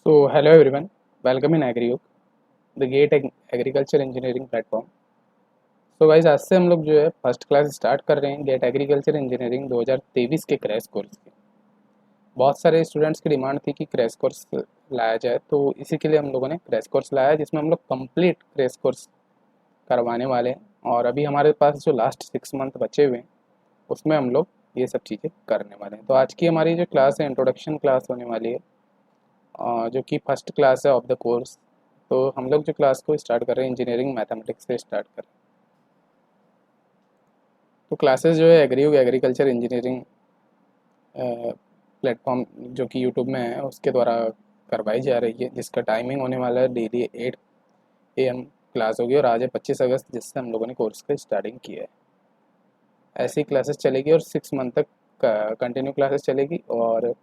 So hello everyone, welcome in AgriUg, the GATE agriculture engineering platform. So guys, आज से हम लोग जो है फर्स्ट क्लास स्टार्ट कर रहे हैं गेट एग्रीकल्चर इंजीनियरिंग 2023 के क्रैश कोर्स की। बहुत सारे स्टूडेंट्स की डिमांड थी कि क्रैश कोर्स लाया जाए, तो इसी के लिए हम लोगों ने क्रैश कोर्स लाया, जिसमें हम लोग कंप्लीट क्रैश कोर्स करवाने वाले हैं। और अभी हमारे पास जो लास्ट 6 मंथ बचे हुए हैं उसमें हम लोग ये सब चीज़ें करने वाले हैं। तो आज की हमारी जो क्लास है इंट्रोडक्शन क्लास होने वाली है, जो कि फर्स्ट क्लास है ऑफ द कोर्स। तो हम लोग जो क्लास को स्टार्ट कर रहे हैं इंजीनियरिंग मैथमेटिक्स से स्टार्ट कर रहे हैं। तो क्लासेस जो है एग्रीकल्चर इंजीनियरिंग प्लेटफॉर्म जो कि यूट्यूब में है उसके द्वारा करवाई जा रही है, जिसका टाइमिंग होने वाला है डेली 8 AM क्लास होगी। और आज है 25 अगस्त, जिससे हम लोगों ने कोर्स का स्टार्टिंग किया है। ऐसी क्लासेस चलेगी और 6 मंथ तक कंटिन्यू क्लासेस चलेगी। और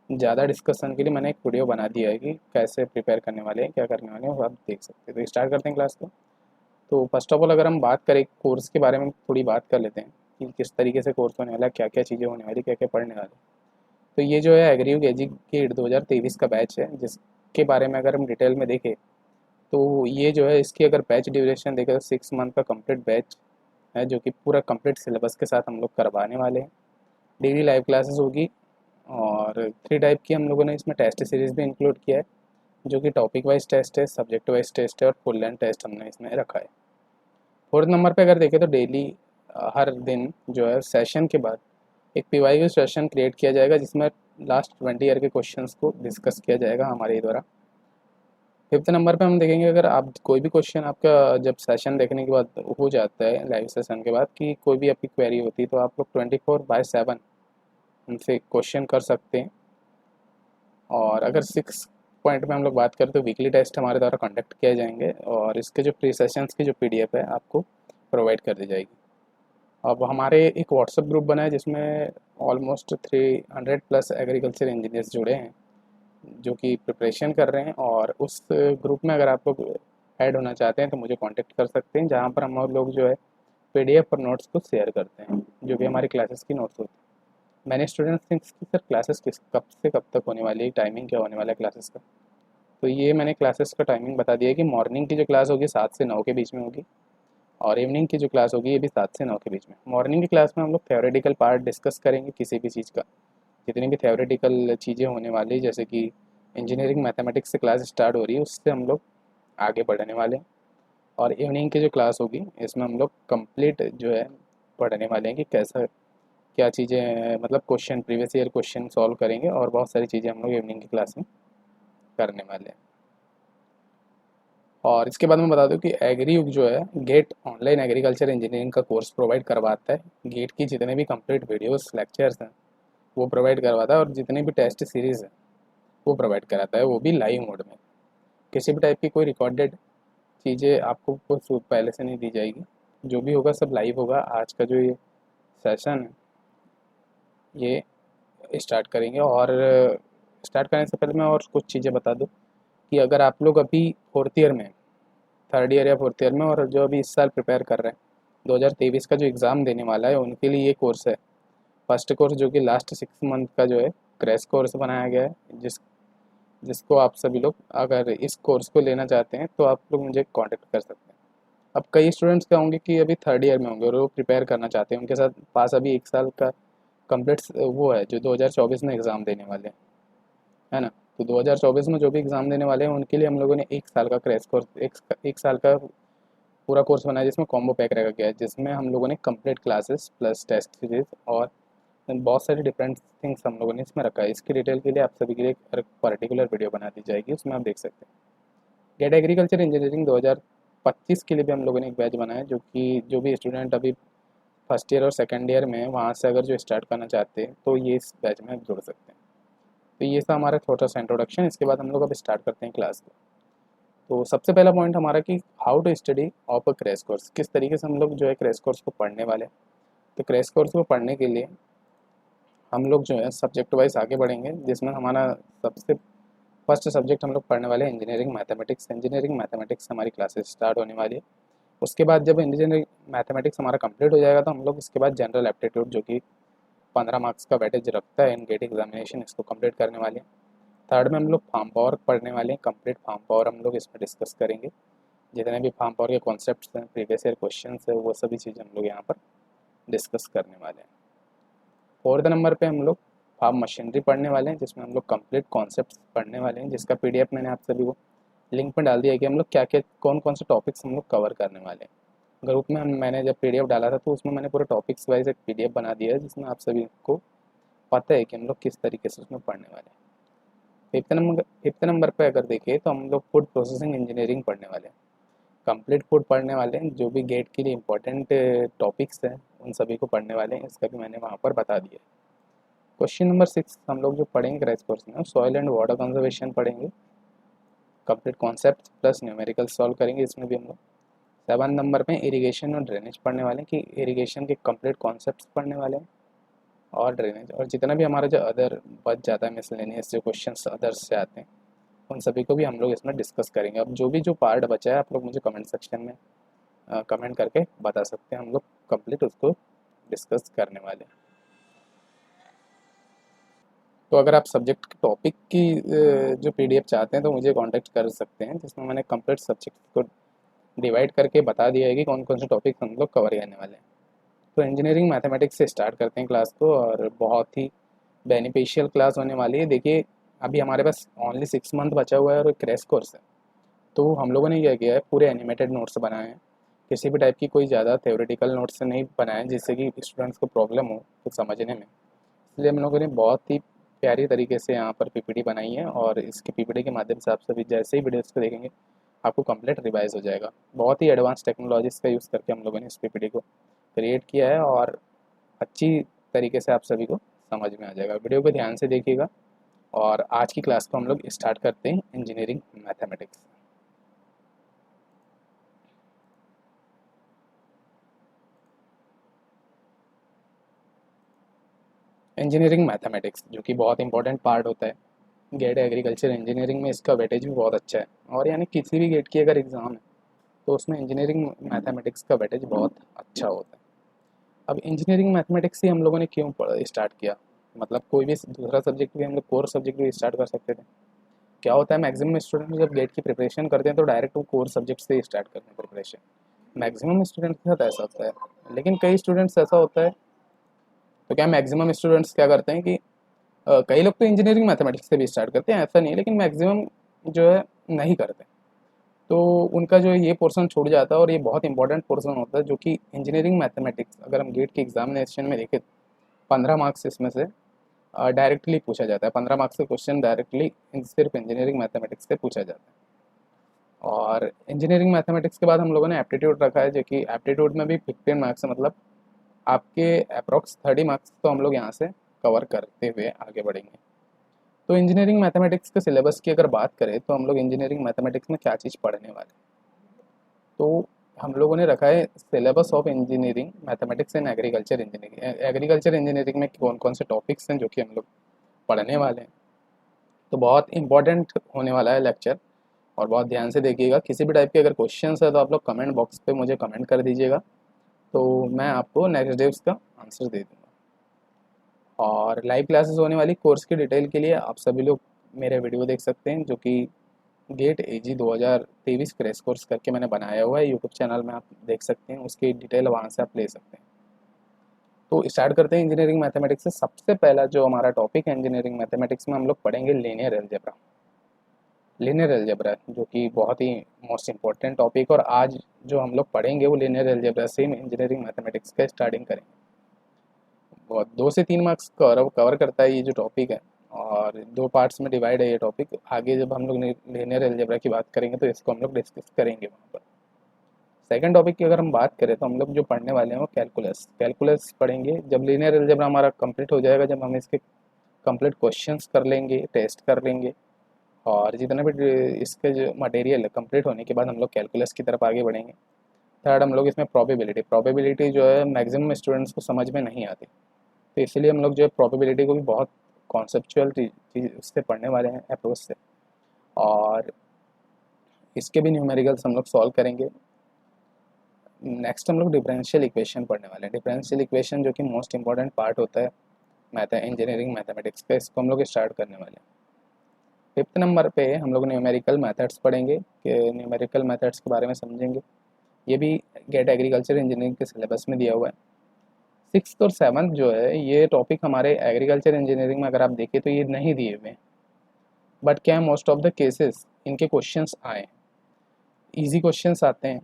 ज़्यादा डिस्कशन के लिए मैंने एक वीडियो बना दिया है कि कैसे प्रिपेयर करने वाले हैं, क्या करने वाले हैं, वो आप देख सकते हैं। तो स्टार्ट करते हैं क्लास को। तो फर्स्ट ऑफ ऑल अगर हम बात करें कोर्स के बारे में, थोड़ी बात कर लेते हैं कि किस तरीके से कोर्स होने वाला है, क्या क्या चीज़ें होने वाली, क्या क्या पढ़ने वाले। तो ये जो है एग्रीव एजुकेट 2023 का बैच है, जिसके बारे में अगर हम डिटेल में देखें तो ये जो है इसकी अगर बैच ड्यूरेशन देखें तो 6 मंथ का कंप्लीट बैच है, जो कि पूरा कंप्लीट सिलेबस के साथ हम लोग करवाने वाले हैं। डेली लाइव क्लासेस होगी। और 3 टाइप की हम लोगों ने इसमें टेस्ट सीरीज़ भी इंक्लूड किया है, जो कि टॉपिक वाइज टेस्ट है, सब्जेक्ट वाइज टेस्ट है और फुल लेंथ टेस्ट हमने इसमें रखा है। फोर्थ नंबर पे अगर देखें तो डेली हर दिन जो है सेशन के बाद एक PYQ सेशन क्रिएट किया जाएगा, जिसमें लास्ट 20 ईयर के क्वेश्चंस को डिस्कस किया जाएगा हमारे द्वारा। फिफ्थ नंबर पे हम देखेंगे, अगर आप कोई भी क्वेश्चन आपका जब सेशन देखने के बाद हो जाता है, लाइव सेशन के बाद कि कोई भी आपकी क्वेरी होती है, तो आप लोग 24/7 उनसे क्वेश्चन कर सकते हैं। और अगर 6 पॉइंट में हम लोग बात करें तो वीकली टेस्ट हमारे द्वारा कंडक्ट किए जाएंगे, और इसके जो प्री सेशंस की जो PDF है आपको प्रोवाइड कर दी जाएगी। अब हमारे एक व्हाट्सएप ग्रुप बना है, जिसमें ऑलमोस्ट 300+ एग्रीकल्चर इंजीनियर्स जुड़े हैं, जो कि प्रिपरेशन कर रहे हैं। और उस ग्रुप में अगर आप लोग ऐड होना चाहते हैं तो मुझे कांटेक्ट कर सकते हैं, जहाँ पर हम लोग जो है PDF और नोट्स को शेयर करते हैं, जो भी हमारी क्लासेस की नोट्स होती हैं। मैंने स्टूडेंट्स थिंक्स कि सर क्लासेस कब से कब तक होने वाली है, टाइमिंग क्या होने वाला है क्लासेस का। तो ये मैंने क्लासेस का टाइमिंग बता दिया है कि मॉर्निंग की जो क्लास होगी 7 से 9 के बीच में होगी, और इवनिंग की जो क्लास होगी ये भी 7 से 9 के बीच में। मॉर्निंग की क्लास में हम लोग थ्योरेटिकल पार्ट डिस्कस करेंगे किसी भी चीज़ का, जितनी भी थ्योरेटिकल चीज़ें होने वाली, जैसे कि इंजीनियरिंग मैथमेटिक्स से क्लास स्टार्ट हो रही है, उससे हम लोग आगे बढ़ने वाले हैं। और इवनिंग की जो क्लास होगी इसमें हम लोग कंप्लीट जो है पढ़ने वाले हैं कि कैसा क्या चीज़ें, मतलब question previous year question solve करेंगे, और बहुत सारी चीज़ें हम लोग इवनिंग की क्लास में करने वाले हैं। और इसके बाद मैं बता दूं कि एग्रीयुग जो है गेट ऑनलाइन एग्रीकल्चर इंजीनियरिंग का कोर्स प्रोवाइड करवाता है। गेट की जितने भी कंप्लीट वीडियोस लेक्चर्स हैं वो प्रोवाइड करवाता है, और जितने भी टेस्ट सीरीज़ हैं वो प्रोवाइड कराता है, वो भी लाइव मोड में। किसी भी टाइप की कोई रिकॉर्डेड चीज़ें आपको कुछ पहले से नहीं दी जाएगी, जो भी होगा सब लाइव होगा। आज का जो ये सेशन है ये स्टार्ट करेंगे। और स्टार्ट करने से पहले मैं और कुछ चीज़ें बता दूं कि अगर आप लोग अभी फोर्थ ईयर में, थर्ड ईयर या फोर्थ ईयर में, और जो अभी इस साल प्रिपेयर कर रहे हैं 2023 का जो एग्ज़ाम देने वाला है, उनके लिए ये कोर्स है फर्स्ट कोर्स, जो कि लास्ट 6 मंथ का जो है क्रैश कोर्स बनाया गया है, जिसको आप सभी लोग अगर इस कोर्स को लेना चाहते हैं तो आप लोग मुझे कांटेक्ट कर सकते हैं। अब कई स्टूडेंट्स क्या होंगे कि अभी थर्ड ईयर में होंगे और वो प्रिपेयर करना चाहते हैं, उनके साथ पास अभी 1 साल का कंप्लीट वो है, जो 2024 में एग्ज़ाम देने वाले हैं, है ना। तो 2024 में जो भी एग्ज़ाम देने वाले हैं उनके लिए हम लोगों ने 1 साल का क्रैश कोर्स, एक साल का पूरा कोर्स बनाया, जिसमें कॉम्बो पैक रखा गया है, जिसमें हम लोगों ने complete classes plus test series और बहुत सारी डिफरेंट थिंग्स हम लोगों ने इसमें रखा है। इसकी डिटेल के लिए आप सभी के लिए एक पर्टिकुलर वीडियो बना दी जाएगी, उसमें आप देख सकते हैं। गेट एग्रीकल्चर इंजीनियरिंग 2025 के लिए भी हम लोगों ने एक बैच बनाया है, जो कि जो भी स्टूडेंट अभी फर्स्ट ईयर और सेकेंड ईयर में वहाँ से अगर जो स्टार्ट करना चाहते हैं तो ये इस बैच में जुड़ सकते हैं। तो ये था हमारा छोटा सा इंट्रोडक्शन। इसके बाद हम लोग अब स्टार्ट करते हैं क्लास को। तो सबसे पहला पॉइंट हमारा कि how to study of a crash course, किस तरीके से हम लोग जो है क्रैश कोर्स को पढ़ने वाले हैं। तो क्रैश कोर्स को पढ़ने के लिए हम लोग जो है सब्जेक्ट वाइज आगे बढ़ेंगे, जिसमें हमारा सबसे फर्स्ट सब्जेक्ट हम लोग पढ़ने वाले हैं इंजीनियरिंग मैथमेटिक्स। इंजीनियरिंग मैथमेटिक्स हमारी क्लासेस स्टार्ट होने वाली है। उसके बाद जब इंजीनियरिंग मैथमेटिक्स हमारा कंप्लीट हो जाएगा तो हम लोग इसके बाद जनरल एप्टीट्यूड, जो कि 15 मार्क्स का वेटेज रखता है इन गेट एग्जामिनेशन, इसको कंप्लीट करने वाले हैं। थर्ड में हम लोग फार्म पावर पढ़ने वाले हैं, कंप्लीट फार्म पावर हम लोग इसमें डिस्कस करेंगे। जितने भी फार्म पावर के कॉन्सेप्ट्स हैं, प्रीवियस ईयर क्वेश्चन है, वो सभी चीज़ें हम लोग यहाँ पर डिस्कस करने वाले हैं। फोर्थ नंबर पे हम लोग फार्म मशीनरी पढ़ने वाले हैं, जिसमें हम लोग कंप्लीट कॉन्सेप्ट्स पढ़ने वाले हैं, जिसका पीडीएफ मैंने आप सभी को लिंक में डाल दिया है कि हम लोग क्या क्या कौन कौन से टॉपिक्स हम लोग कवर करने वाले हैं। ग्रुप में मैंने जब पीडीएफ डाला था तो उसमें मैंने पूरे टॉपिक्स वाइज एक पीडीएफ बना दिया है, जिसमें आप सभी को पता है कि हम लोग किस तरीके से उसमें पढ़ने वाले हैं। फिफ्थ नंबर पे अगर देखिए तो हम लोग फूड प्रोसेसिंग इंजीनियरिंग पढ़ने वाले हैं, कंप्लीट फूड पढ़ने वाले हैं। जो भी गेट के लिए इंपॉर्टेंट टॉपिक्स हैं उन सभी को पढ़ने वाले हैं, इसका भी मैंने वहाँ पर बता दिया है। क्वेश्चन नंबर 6 हम लोग जो पढ़ेंगे क्रैश कोर्स में, सॉइल एंड वाटर कंजर्वेशन पढ़ेंगे, complete concept plus numerical solve करेंगे इसमें भी हम लोग। 7 नंबर में इरिगेशन और ड्रेनेज पढ़ने वाले हैं कि इरिगेशन के कंप्लीट कॉन्सेप्ट्स पढ़ने वाले हैं और ड्रेनेज, और जितना भी हमारा जो अदर बच जाता है मिसलेनियस जो क्वेश्चंस अदर्स से आते हैं उन सभी को भी हम लोग इसमें डिस्कस करेंगे। अब जो भी जो पार्ट बचा है आप लोग मुझे कमेंट सेक्शन में कमेंट करके बता सकते हैं, हम लोग कंप्लीट उसको डिस्कस करने वाले हैं। तो अगर आप सब्जेक्ट टॉपिक की जो पीडीएफ चाहते हैं तो मुझे कांटेक्ट कर सकते हैं, जिसमें मैंने कंप्लीट सब्जेक्ट को डिवाइड करके बता दिया है कि कौन कौन से टॉपिक हम लोग कवर करने वाले हैं। तो इंजीनियरिंग मैथमेटिक्स से स्टार्ट करते हैं क्लास को, और बहुत ही बेनिफिशियल क्लास होने वाली है। देखिए अभी हमारे पास ओनली 6 मंथ बचा हुआ है और क्रैश कोर्स है, तो हम लोगों ने क्या किया है पूरे एनिमेटेड नोट्स बनाए हैं, किसी भी टाइप की कोई ज़्यादा थ्योरेटिकल नोट्स नहीं बनाए जिससे कि स्टूडेंट्स को प्रॉब्लम हो कुछ समझने में। इसलिए हम लोगों ने बहुत ही प्यारी तरीके से यहाँ पर पीपीटी बनाई है, और इसके पीपीटी के माध्यम से आप सभी जैसे ही वीडियोस को देखेंगे आपको कंप्लीट रिवाइज हो जाएगा। बहुत ही एडवांस टेक्नोलॉजीज़ का यूज़ करके हम लोगों ने इस पीपीटी को क्रिएट किया है, और अच्छी तरीके से आप सभी को समझ में आ जाएगा। वीडियो को ध्यान से देखिएगा, और आज की क्लास को हम लोग स्टार्ट करते हैं इंजीनियरिंग मैथमेटिक्स। इंजीनियरिंग मैथमेटिक्स जो कि बहुत इंपॉर्टेंट पार्ट होता है गेट एग्रीकल्चर इंजीनियरिंग में, इसका वेटेज भी बहुत अच्छा है, और यानी किसी भी गेट की अगर एग्ज़ाम है तो उसमें इंजीनियरिंग मैथमेटिक्स का वेटेज बहुत अच्छा होता है। अब इंजीनियरिंग मैथमेटिक्स ही हम लोगों ने क्यों स्टार्ट किया, मतलब कोई भी दूसरा सब्जेक्ट भी हम लोग कोर सब्जेक्ट भी स्टार्ट कर सकते थे। क्या होता है मैक्सिमम स्टूडेंट जब गेट की प्रिपरेशन करते हैं तो डायरेक्ट वो कोर सब्जेक्ट से ही स्टार्ट करते हैं प्रिपरेशन, मैक्सिमम स्टूडेंट के साथ ऐसा होता है। लेकिन कई स्टूडेंट्स ऐसा होता है, तो क्या मैक्सिमम स्टूडेंट्स क्या करते हैं कि कई लोग तो इंजीनियरिंग मैथमेटिक्स से भी स्टार्ट करते हैं, ऐसा नहीं है, लेकिन मैक्सिमम जो है नहीं करते, तो उनका जो ये पोर्शन छूट जाता है। और ये बहुत इंपॉर्टेंट पोर्शन होता है जो कि इंजीनियरिंग मैथमेटिक्स अगर हम गेट के एग्जामिनेशन में देखें 15 मार्क्स इसमें से डायरेक्टली पूछा जाता है, 15 मार्क्स का क्वेश्चन डायरेक्टली सिर्फ इंजीनियरिंग मैथमेटिक्स से पूछा जाता है। और इंजीनियरिंग मैथमेटिक्स के बाद हम लोगों ने एप्टीट्यूड रखा है, जो कि एप्टीट्यूड में भी 15 मार्क्स है, मतलब आपके अप्रॉक्स 30 मार्क्स तो हम लोग यहाँ से कवर करते हुए आगे बढ़ेंगे। तो इंजीनियरिंग मैथमेटिक्स के सिलेबस की अगर बात करें तो हम लोग इंजीनियरिंग मैथमेटिक्स में क्या चीज़ पढ़ने वाले हैं, तो हम लोगों ने रखा है syllabus of engineering mathematics and agriculture engineering. Agriculture engineering में कौन कौन से टॉपिक्स हैं जो कि हम लोग पढ़ने वाले हैं, तो बहुत इंपॉर्टेंट होने वाला है लेक्चर, और बहुत ध्यान से देखिएगा। किसी भी टाइप के अगर क्वेश्चंस है तो आप लोग कमेंट बॉक्स पे मुझे कमेंट कर दीजिएगा, तो मैं आपको नेक्स्ट डे उसका आंसर दे दूँगा। और लाइव क्लासेस होने वाली कोर्स की डिटेल के लिए आप सभी लोग मेरे वीडियो देख सकते हैं, जो कि गेट एजी 2023 क्रैश कोर्स करके मैंने बनाया हुआ है यूट्यूब चैनल में, आप देख सकते हैं, उसकी डिटेल वहाँ से आप ले सकते हैं। तो स्टार्ट करते हैं इंजीनियरिंग मैथमेटिक्स से। सबसे पहला जो हमारा टॉपिक है इंजीनियरिंग मैथमेटिक्स में, हम लोग पढ़ेंगे लीनियर अलजेब्रा। लीनियर अलजेब्रा जो कि बहुत ही मोस्ट इंपॉर्टेंट टॉपिक, और आज जो हम लोग पढ़ेंगे वो लीनियर अलजेब्रा से इंजीनियरिंग मैथमेटिक्स का स्टार्टिंग करेंगे। बहुत 2 से 3 मार्क्स कवर करता है ये जो टॉपिक है, और 2 पार्ट्स में डिवाइड है ये टॉपिक। आगे जब हम लोग लीनियर अलजेब्रा की बात करेंगे तो इसको हम लोग डिस्कस करेंगे वहाँ पर। सेकंड टॉपिक की अगर हम बात करें तो हम लोग जो पढ़ने वाले हैं वो कैलकुलस पढ़ेंगे। जब लीनियर अलजेब्रा हमारा कंप्लीट हो जाएगा, जब हम इसके कंप्लीट क्वेश्चंस कर लेंगे, टेस्ट कर लेंगे, और जितना भी इसके जो मटेरियल है कंप्लीट होने के बाद हम लोग कैलकुलस की तरफ आगे बढ़ेंगे। थर्ड हम लोग इसमें प्रोबेबिलिटी जो है मैक्सिमम स्टूडेंट्स को समझ में नहीं आती, तो इसलिए हम लोग जो है प्रोबेबिलिटी को भी बहुत कॉन्सेप्चुअल चीज़ उससे पढ़ने वाले हैं अप्रोच से, और इसके भी न्यूमेरिकल्स हम लोग सॉल्व करेंगे। नेक्स्ट हम लोग डिफरेंशियल इक्वेशन पढ़ने वाले हैं। डिफरेंशियल इक्वेशन जो कि मोस्ट इंपॉर्टेंट पार्ट होता है इंजीनियरिंग मैथमेटिक्स का, इसको हम लोग स्टार्ट करने वाले हैं। 5th नंबर पे हम लोग न्यूमेरिकल मेथड्स पढ़ेंगे कि न्यूमेरिकल मेथड्स के बारे में समझेंगे। ये भी गेट एग्रीकल्चर इंजीनियरिंग के सिलेबस में दिया हुआ है। 6th और 7th जो है ये टॉपिक हमारे एग्रीकल्चर इंजीनियरिंग में अगर आप देखें तो ये नहीं दिए हुए हैं, बट क्या है मोस्ट ऑफ द केसेस इनके क्वेश्चंस आए, इजी क्वेश्चंस आते हैं,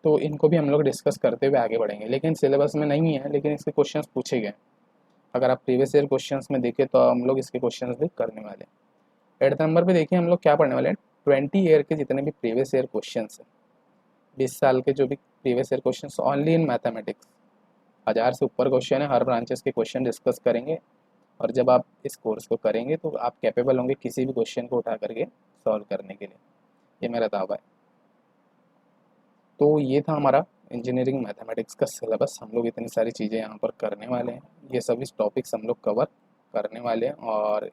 तो इनको भी हम लोग डिस्कस करते हुए आगे बढ़ेंगे। लेकिन सिलेबस में नहीं है, लेकिन इसके क्वेश्चंस पूछे गए। अगर आप प्रीवियस ईयर क्वेश्चंस में देखें तो हम लोग इसके क्वेश्चंस भी करने वाले हैं। 8th नंबर पे देखिए हम लोग क्या पढ़ने वाले हैं, 20 ईयर के जितने भी प्रीवियस ईयर क्वेश्चंस हैं, 20 साल के जो भी previous year questions only in mathematics, 1000 से ऊपर क्वेश्चन है, हर ब्रांचेस के क्वेश्चन डिस्कस करेंगे। और जब आप इस कोर्स को करेंगे तो आप कैपेबल होंगे किसी भी क्वेश्चन को उठा करके सॉल्व करने के लिए, ये मेरा दावा है। तो ये था हमारा इंजीनियरिंग मैथमेटिक्स का सिलेबस। हम लोग इतनी सारी चीज़ें यहाँ पर करने वाले हैं, ये सभी टॉपिक्स हम लोग कवर करने वाले हैं। और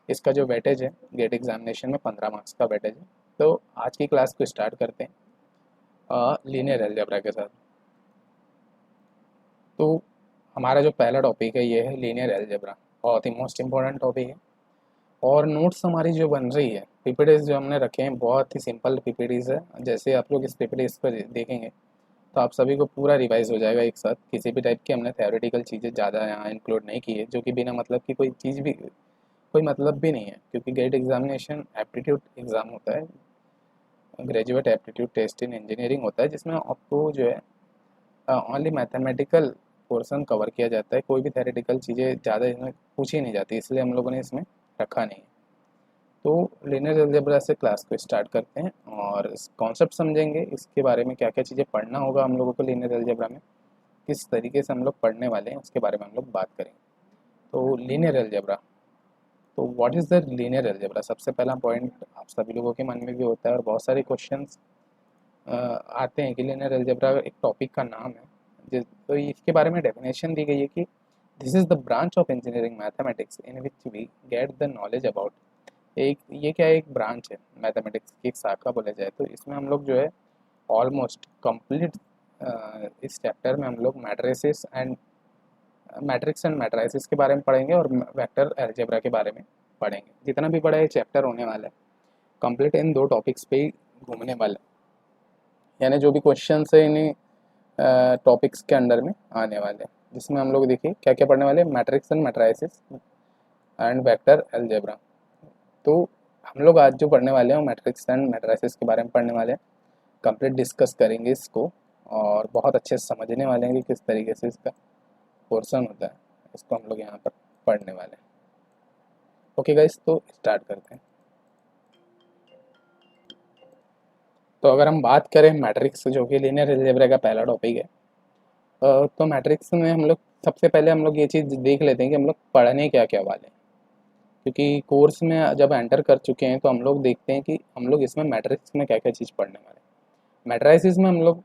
इसका जो वेटेज है गेट एग्जामिनेशन में 15 मार्क्स का वेटेज है। तो आज की क्लास को स्टार्ट करते हैं लीनियर अलजेब्रा के साथ। तो हमारा जो पहला टॉपिक है ये है लीनियर अलजेब्रा, बहुत ही मोस्ट इम्पॉर्टेंट टॉपिक है। और नोट्स हमारी जो बन रही है, पीपीटीज जो हमने रखे हैं बहुत ही सिंपल पीपीटीज है। जैसे आप लोग इस पीपीटीज पर देखेंगे तो आप सभी को पूरा रिवाइज हो जाएगा एक साथ। किसी भी टाइप की हमने थ्योरेटिकल चीज़ें ज़्यादा यहाँ इंक्लूड नहीं की है, जो कि बिना मतलब की कोई चीज़ भी कोई मतलब भी नहीं है, क्योंकि गेट एग्जामिनेशन एप्टीट्यूड एग्ज़ाम होता है, graduate aptitude test in engineering होता है, जिसमें आपको जो है ओनली मैथमेटिकल पोर्सन कवर किया जाता है। कोई भी थ्योरेटिकल चीज़ें ज़्यादा इसमें पूछी नहीं जाती, इसलिए हम लोगों ने इसमें रखा नहीं है। तो लीनियर अलजेब्रा से क्लास को स्टार्ट करते हैं और इस कॉन्सेप्ट समझेंगे, इसके बारे में क्या क्या चीज़ें पढ़ना होगा हम लोगों को लीनियर अलजेब्रा में, किस तरीके से हम लोग पढ़ने वाले हैं उसके बारे में हम लोग बात करेंगे। तो लीनियर अलजेब्रा, तो what is the linear algebra, सबसे पहला पॉइंट आप सभी लोगों के मन में भी होता है और बहुत सारे क्वेश्चंस आते हैं कि लीनियर अलजेब्रा एक टॉपिक का नाम है। तो इसके बारे में डेफिनेशन दी गई है कि this is the branch of engineering mathematics in which we get the knowledge about, एक ये क्या है, एक ब्रांच है मैथमेटिक्स की, एक शाखा बोला जाए तो। इसमें हम लोग जो है ऑलमोस्ट कंप्लीट इस चैप्टर में हम लोग matrices and matrix and matrices के बारे में पढ़ेंगे और वेक्टर अलजेब्रा के बारे में पढ़ेंगे। जितना भी बड़ा ये चैप्टर होने वाला है कंप्लीट इन दो टॉपिक्स पे ही घूमने वाला है, यानी जो भी क्वेश्चन है इन्हीं टॉपिक्स के अंडर में आने वाले हैं, जिसमें हम लोग देखिए क्या क्या पढ़ने वाले हैं, matrix and matrices and vector algebra. तो हम लोग आज जो पढ़ने वाले हैं वो मैट्रिक्स एंड मैट्राइसिस के बारे में पढ़ने वाले हैं, कंप्लीट डिस्कस करेंगे इसको और बहुत अच्छे से समझने वाले हैं कि किस तरीके से इसका पोर्शन होता है, इसको हम लोग यहाँ पर पढ़ने वाले हैं। ओके गाइस, तो स्टार्ट करते हैं। तो अगर हम बात करें मैट्रिक्स, जो कि लीनियर अलजेब्रा का पहला टॉपिक है, तो मैट्रिक्स में हम लोग सबसे पहले हम लोग ये चीज़ देख लेते हैं कि हम लोग पढ़ने क्या क्या वाले हैं, क्योंकि कोर्स में जब एंटर कर चुके हैं तो हम लोग देखते हैं कि हम लोग इसमें मैट्रिक्स में क्या क्या चीज़ पढ़ने वाले हैं। मैट्राइसिस में हम लोग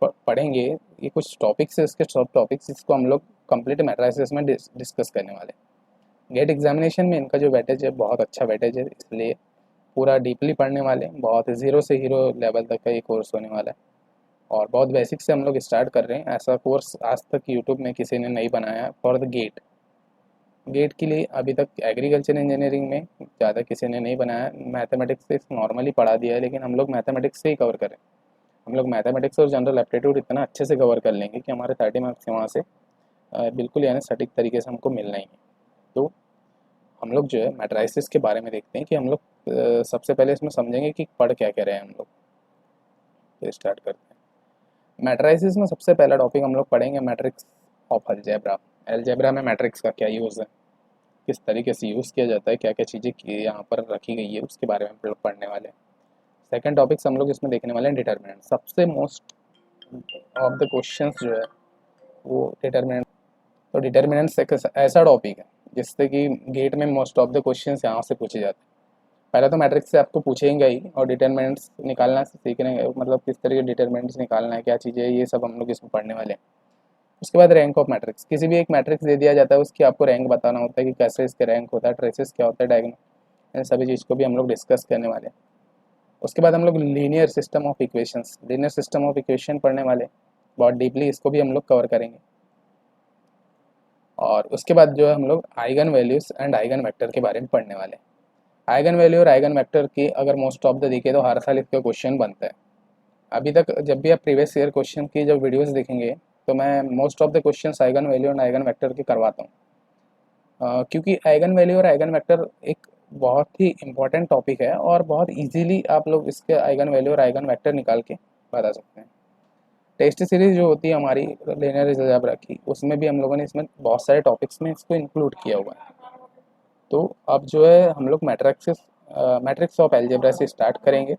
पढ़ेंगे ये कुछ टॉपिक्स है, इसके सब टॉपिक्स इसको हम लोग कंप्लीट मैट्राइसिस में डिस्कस करने वाले हैं। गेट एग्जामिनेशन में इनका जो वेटेज है बहुत अच्छा वेटेज है, इसलिए पूरा डीपली पढ़ने वाले हैं। बहुत ज़ीरो से हीरो लेवल तक का ये कोर्स होने वाला है और बहुत बेसिक से हम लोग स्टार्ट कर रहे हैं। ऐसा कोर्स आज तक यूट्यूब में किसी ने नहीं बनाया फॉर द गेट के लिए, अभी तक एग्रीकल्चर इंजीनियरिंग में ज़्यादा किसी ने नहीं बनाया। मैथमेटिक्स से नॉर्मली पढ़ा दिया है, लेकिन हम लोग मैथमेटिक्स से ही कवर करें। हम लोग मैथमेटिक्स और जनरल एप्टीट्यूड इतना अच्छे से कवर कर लेंगे कि हमारे 30 मार्क्स वहाँ से बिल्कुल यानी सटीक तरीके से हमको मिलना ही है। तो हम लोग जो है मैट्राइसिस के बारे में देखते हैं कि हम लोग सबसे पहले इसमें समझेंगे कि पढ़ क्या क्या रहे हैं हम लोग। तो स्टार्ट करते हैं। मैट्राइसिस में सबसे पहला टॉपिक हम लोग पढ़ेंगे मैट्रिक्स ऑफ अलजेब्रा। अलजेब्रा में मैट्रिक्स का क्या यूज़ है, किस तरीके से यूज़ किया जाता है, क्या क्या चीज़ें यहाँ पर रखी गई है, उसके बारे में हम लोग पढ़ने वाले हैं। सेकंड टॉपिक्स हम लोग इसमें देखने वाले हैं डिटर्मिनेंट। सबसे मोस्ट ऑफ द क्वेश्चंस जो है वो डिटर्मिनेंट। तो डिटर्मिनेंट्स एक ऐसा टॉपिक है जिससे कि गेट में मोस्ट ऑफ द क्वेश्चंस यहाँ से पूछे जाते हैं। पहले तो मैट्रिक्स से आपको पूछेंगे ही, और डिटर्मिनेंट्स निकालना सीखने, मतलब किस तरह के डिटर्मिनेंट्स निकालना है, क्या चीज़ें है, ये सब हम लोग इसमें पढ़ने वाले हैं। उसके बाद रैंक ऑफ मैट्रिक्स, किसी भी एक मैट्रिक्स दे दिया जाता है, उसकी आपको रैंक बताना होता है कि कैसे इसके रैंक होता है, ट्रेसेस क्या होता है, डायगोनल, इन सभी चीज़ को भी हम लोग डिस्कस करने वाले हैं। उसके बाद हम लोग linear system of equations, linear system of equation पढ़ने वाले, बहुत डीपली इसको भी हम लोग कवर करेंगे। और उसके बाद जो है हम लोग eigen values and eigen vector के बारे में पढ़ने वाले हैं। आइगन वैल्यू और आइगन वेक्टर की अगर मोस्ट ऑफ द देखे तो हर साल इसका क्वेश्चन बनता है। अभी तक जब भी आप प्रीवियस ईयर क्वेश्चन की जब वीडियोस देखेंगे तो मैं most of the questions eigen value और आइगन वेक्टर के करवाता हूँ। क्योंकि आइगन वैल्यू और आइगन वेक्टर एक बहुत ही इम्पॉर्टेंट टॉपिक है और बहुत इजीली आप लोग इसके आइगन वैल्यू और आइगन वेक्टर निकाल के बता सकते हैं। टेस्ट सीरीज जो होती है हमारी लीनियर अलजेब्रा की, उसमें भी हम लोगों ने इसमें बहुत सारे टॉपिक्स में इसको इंक्लूड किया हुआ है। तो अब जो है हम लोग मैट्रिक्स ऑफ अलजेब्रा से स्टार्ट करेंगे।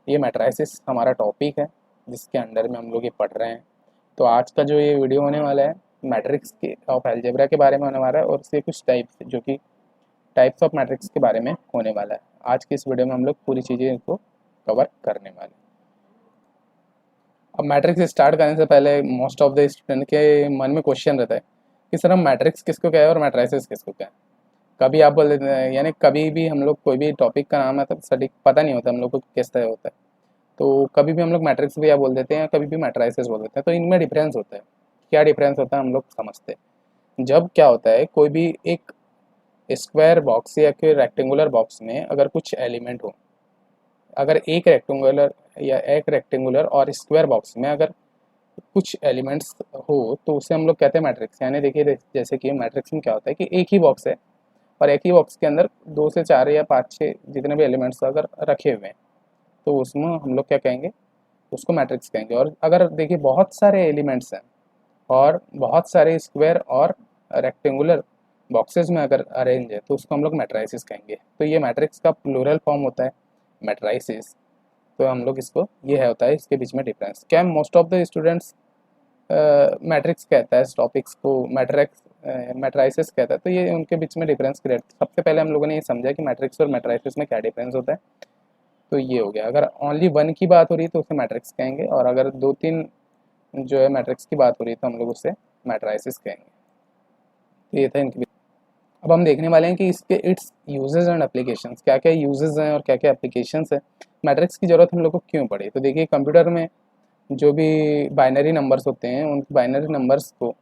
ये मैट्राइसिस हमारा टॉपिक है जिसके अंडर में हम लोग ये पढ़ रहे हैं। तो आज का जो ये वीडियो होने वाला है मैट्रिक्स के ऑफ अलजेब्रा के बारे में होने वाला है और इसके कुछ टाइप्स जो कि टाइप्स ऑफ मैट्रिक्स के बारे में होने वाला है। आज की इस वीडियो में हम लोग पूरी चीज़ें इसको कवर करने वाले हैं। अब मैट्रिक्स स्टार्ट करने से पहले मोस्ट ऑफ द स्टूडेंट के मन में क्वेश्चन रहता है कि सर हम मैट्रिक्स किसको क्या है और मैट्राइसिस किसको क्या है। कभी आप बोल देते हैं, यानी कभी भी हम लोग कोई भी टॉपिक का नाम है तो सटीक पता नहीं होता हम लोग को किस तरह होता है। तो कभी भी हम लोग मैट्रिक्स भी या बोल देते हैं, कभी भी मैट्राइसिस बोल देते हैं। तो इनमें डिफरेंस होता है। क्या डिफरेंस होता है हम लोग समझते हैं। जब क्या होता है कोई भी एक स्क्वायर बॉक्स या फिर रेक्टेंगुलर बॉक्स में अगर कुछ एलिमेंट हो, अगर एक रेक्टेंगुलर और स्क्वायर बॉक्स में अगर कुछ एलिमेंट्स हो तो उसे हम लोग कहते हैं मैट्रिक्स। यानी देखिए जैसे कि मैट्रिक्स में क्या होता है कि एक ही बॉक्स है और एक ही बॉक्स के अंदर 2 से 4 या 5 6 जितने भी एलिमेंट्स अगर रखे हुए हैं तो उसमें हम लोग क्या कहेंगे, उसको मैट्रिक्स कहेंगे। और अगर देखिए बहुत सारे एलिमेंट्स हैं और बहुत सारे स्क्वायर और रेक्टेंगुलर बॉक्सेस में अगर अरेंज है तो उसको हम लोग मैट्राइसिस कहेंगे। तो ये मैट्रिक्स का प्लूरल फॉर्म होता है मैट्राइसिस। तो हम लोग इसको ये होता है इसके बीच में डिफरेंस क्या है। Most of the students matrix कहता है इस टॉपिक्स को, मैट्राइसिस कहता है। तो ये उनके बीच में डिफरेंस क्रिएट, सबसे पहले हम लोगों ने ये समझा कि मैट्रिक्स और मैट्राइसिस में क्या डिफरेंस होता है। तो ये हो गया। अगर ओनली वन की बात हो रही है तो उसे मैट्रिक्स कहेंगे और अगर 2-3 जो है मैट्रिक्स की बात हो रही है तो हम लोग उसे मैट्राइसिस कहेंगे। तो ये था इनके। अब हम देखने वाले हैं कि इसके इट्स यूजेस एंड एप्लीकेशंस, क्या क्या यूजेस हैं और क्या क्या एप्लीकेशंस हैं। मैट्रिक्स की ज़रूरत हम लोग को क्यों पड़ी। तो देखिए कंप्यूटर में जो भी बाइनरी नंबर्स होते हैं उन बाइनरी नंबर्स को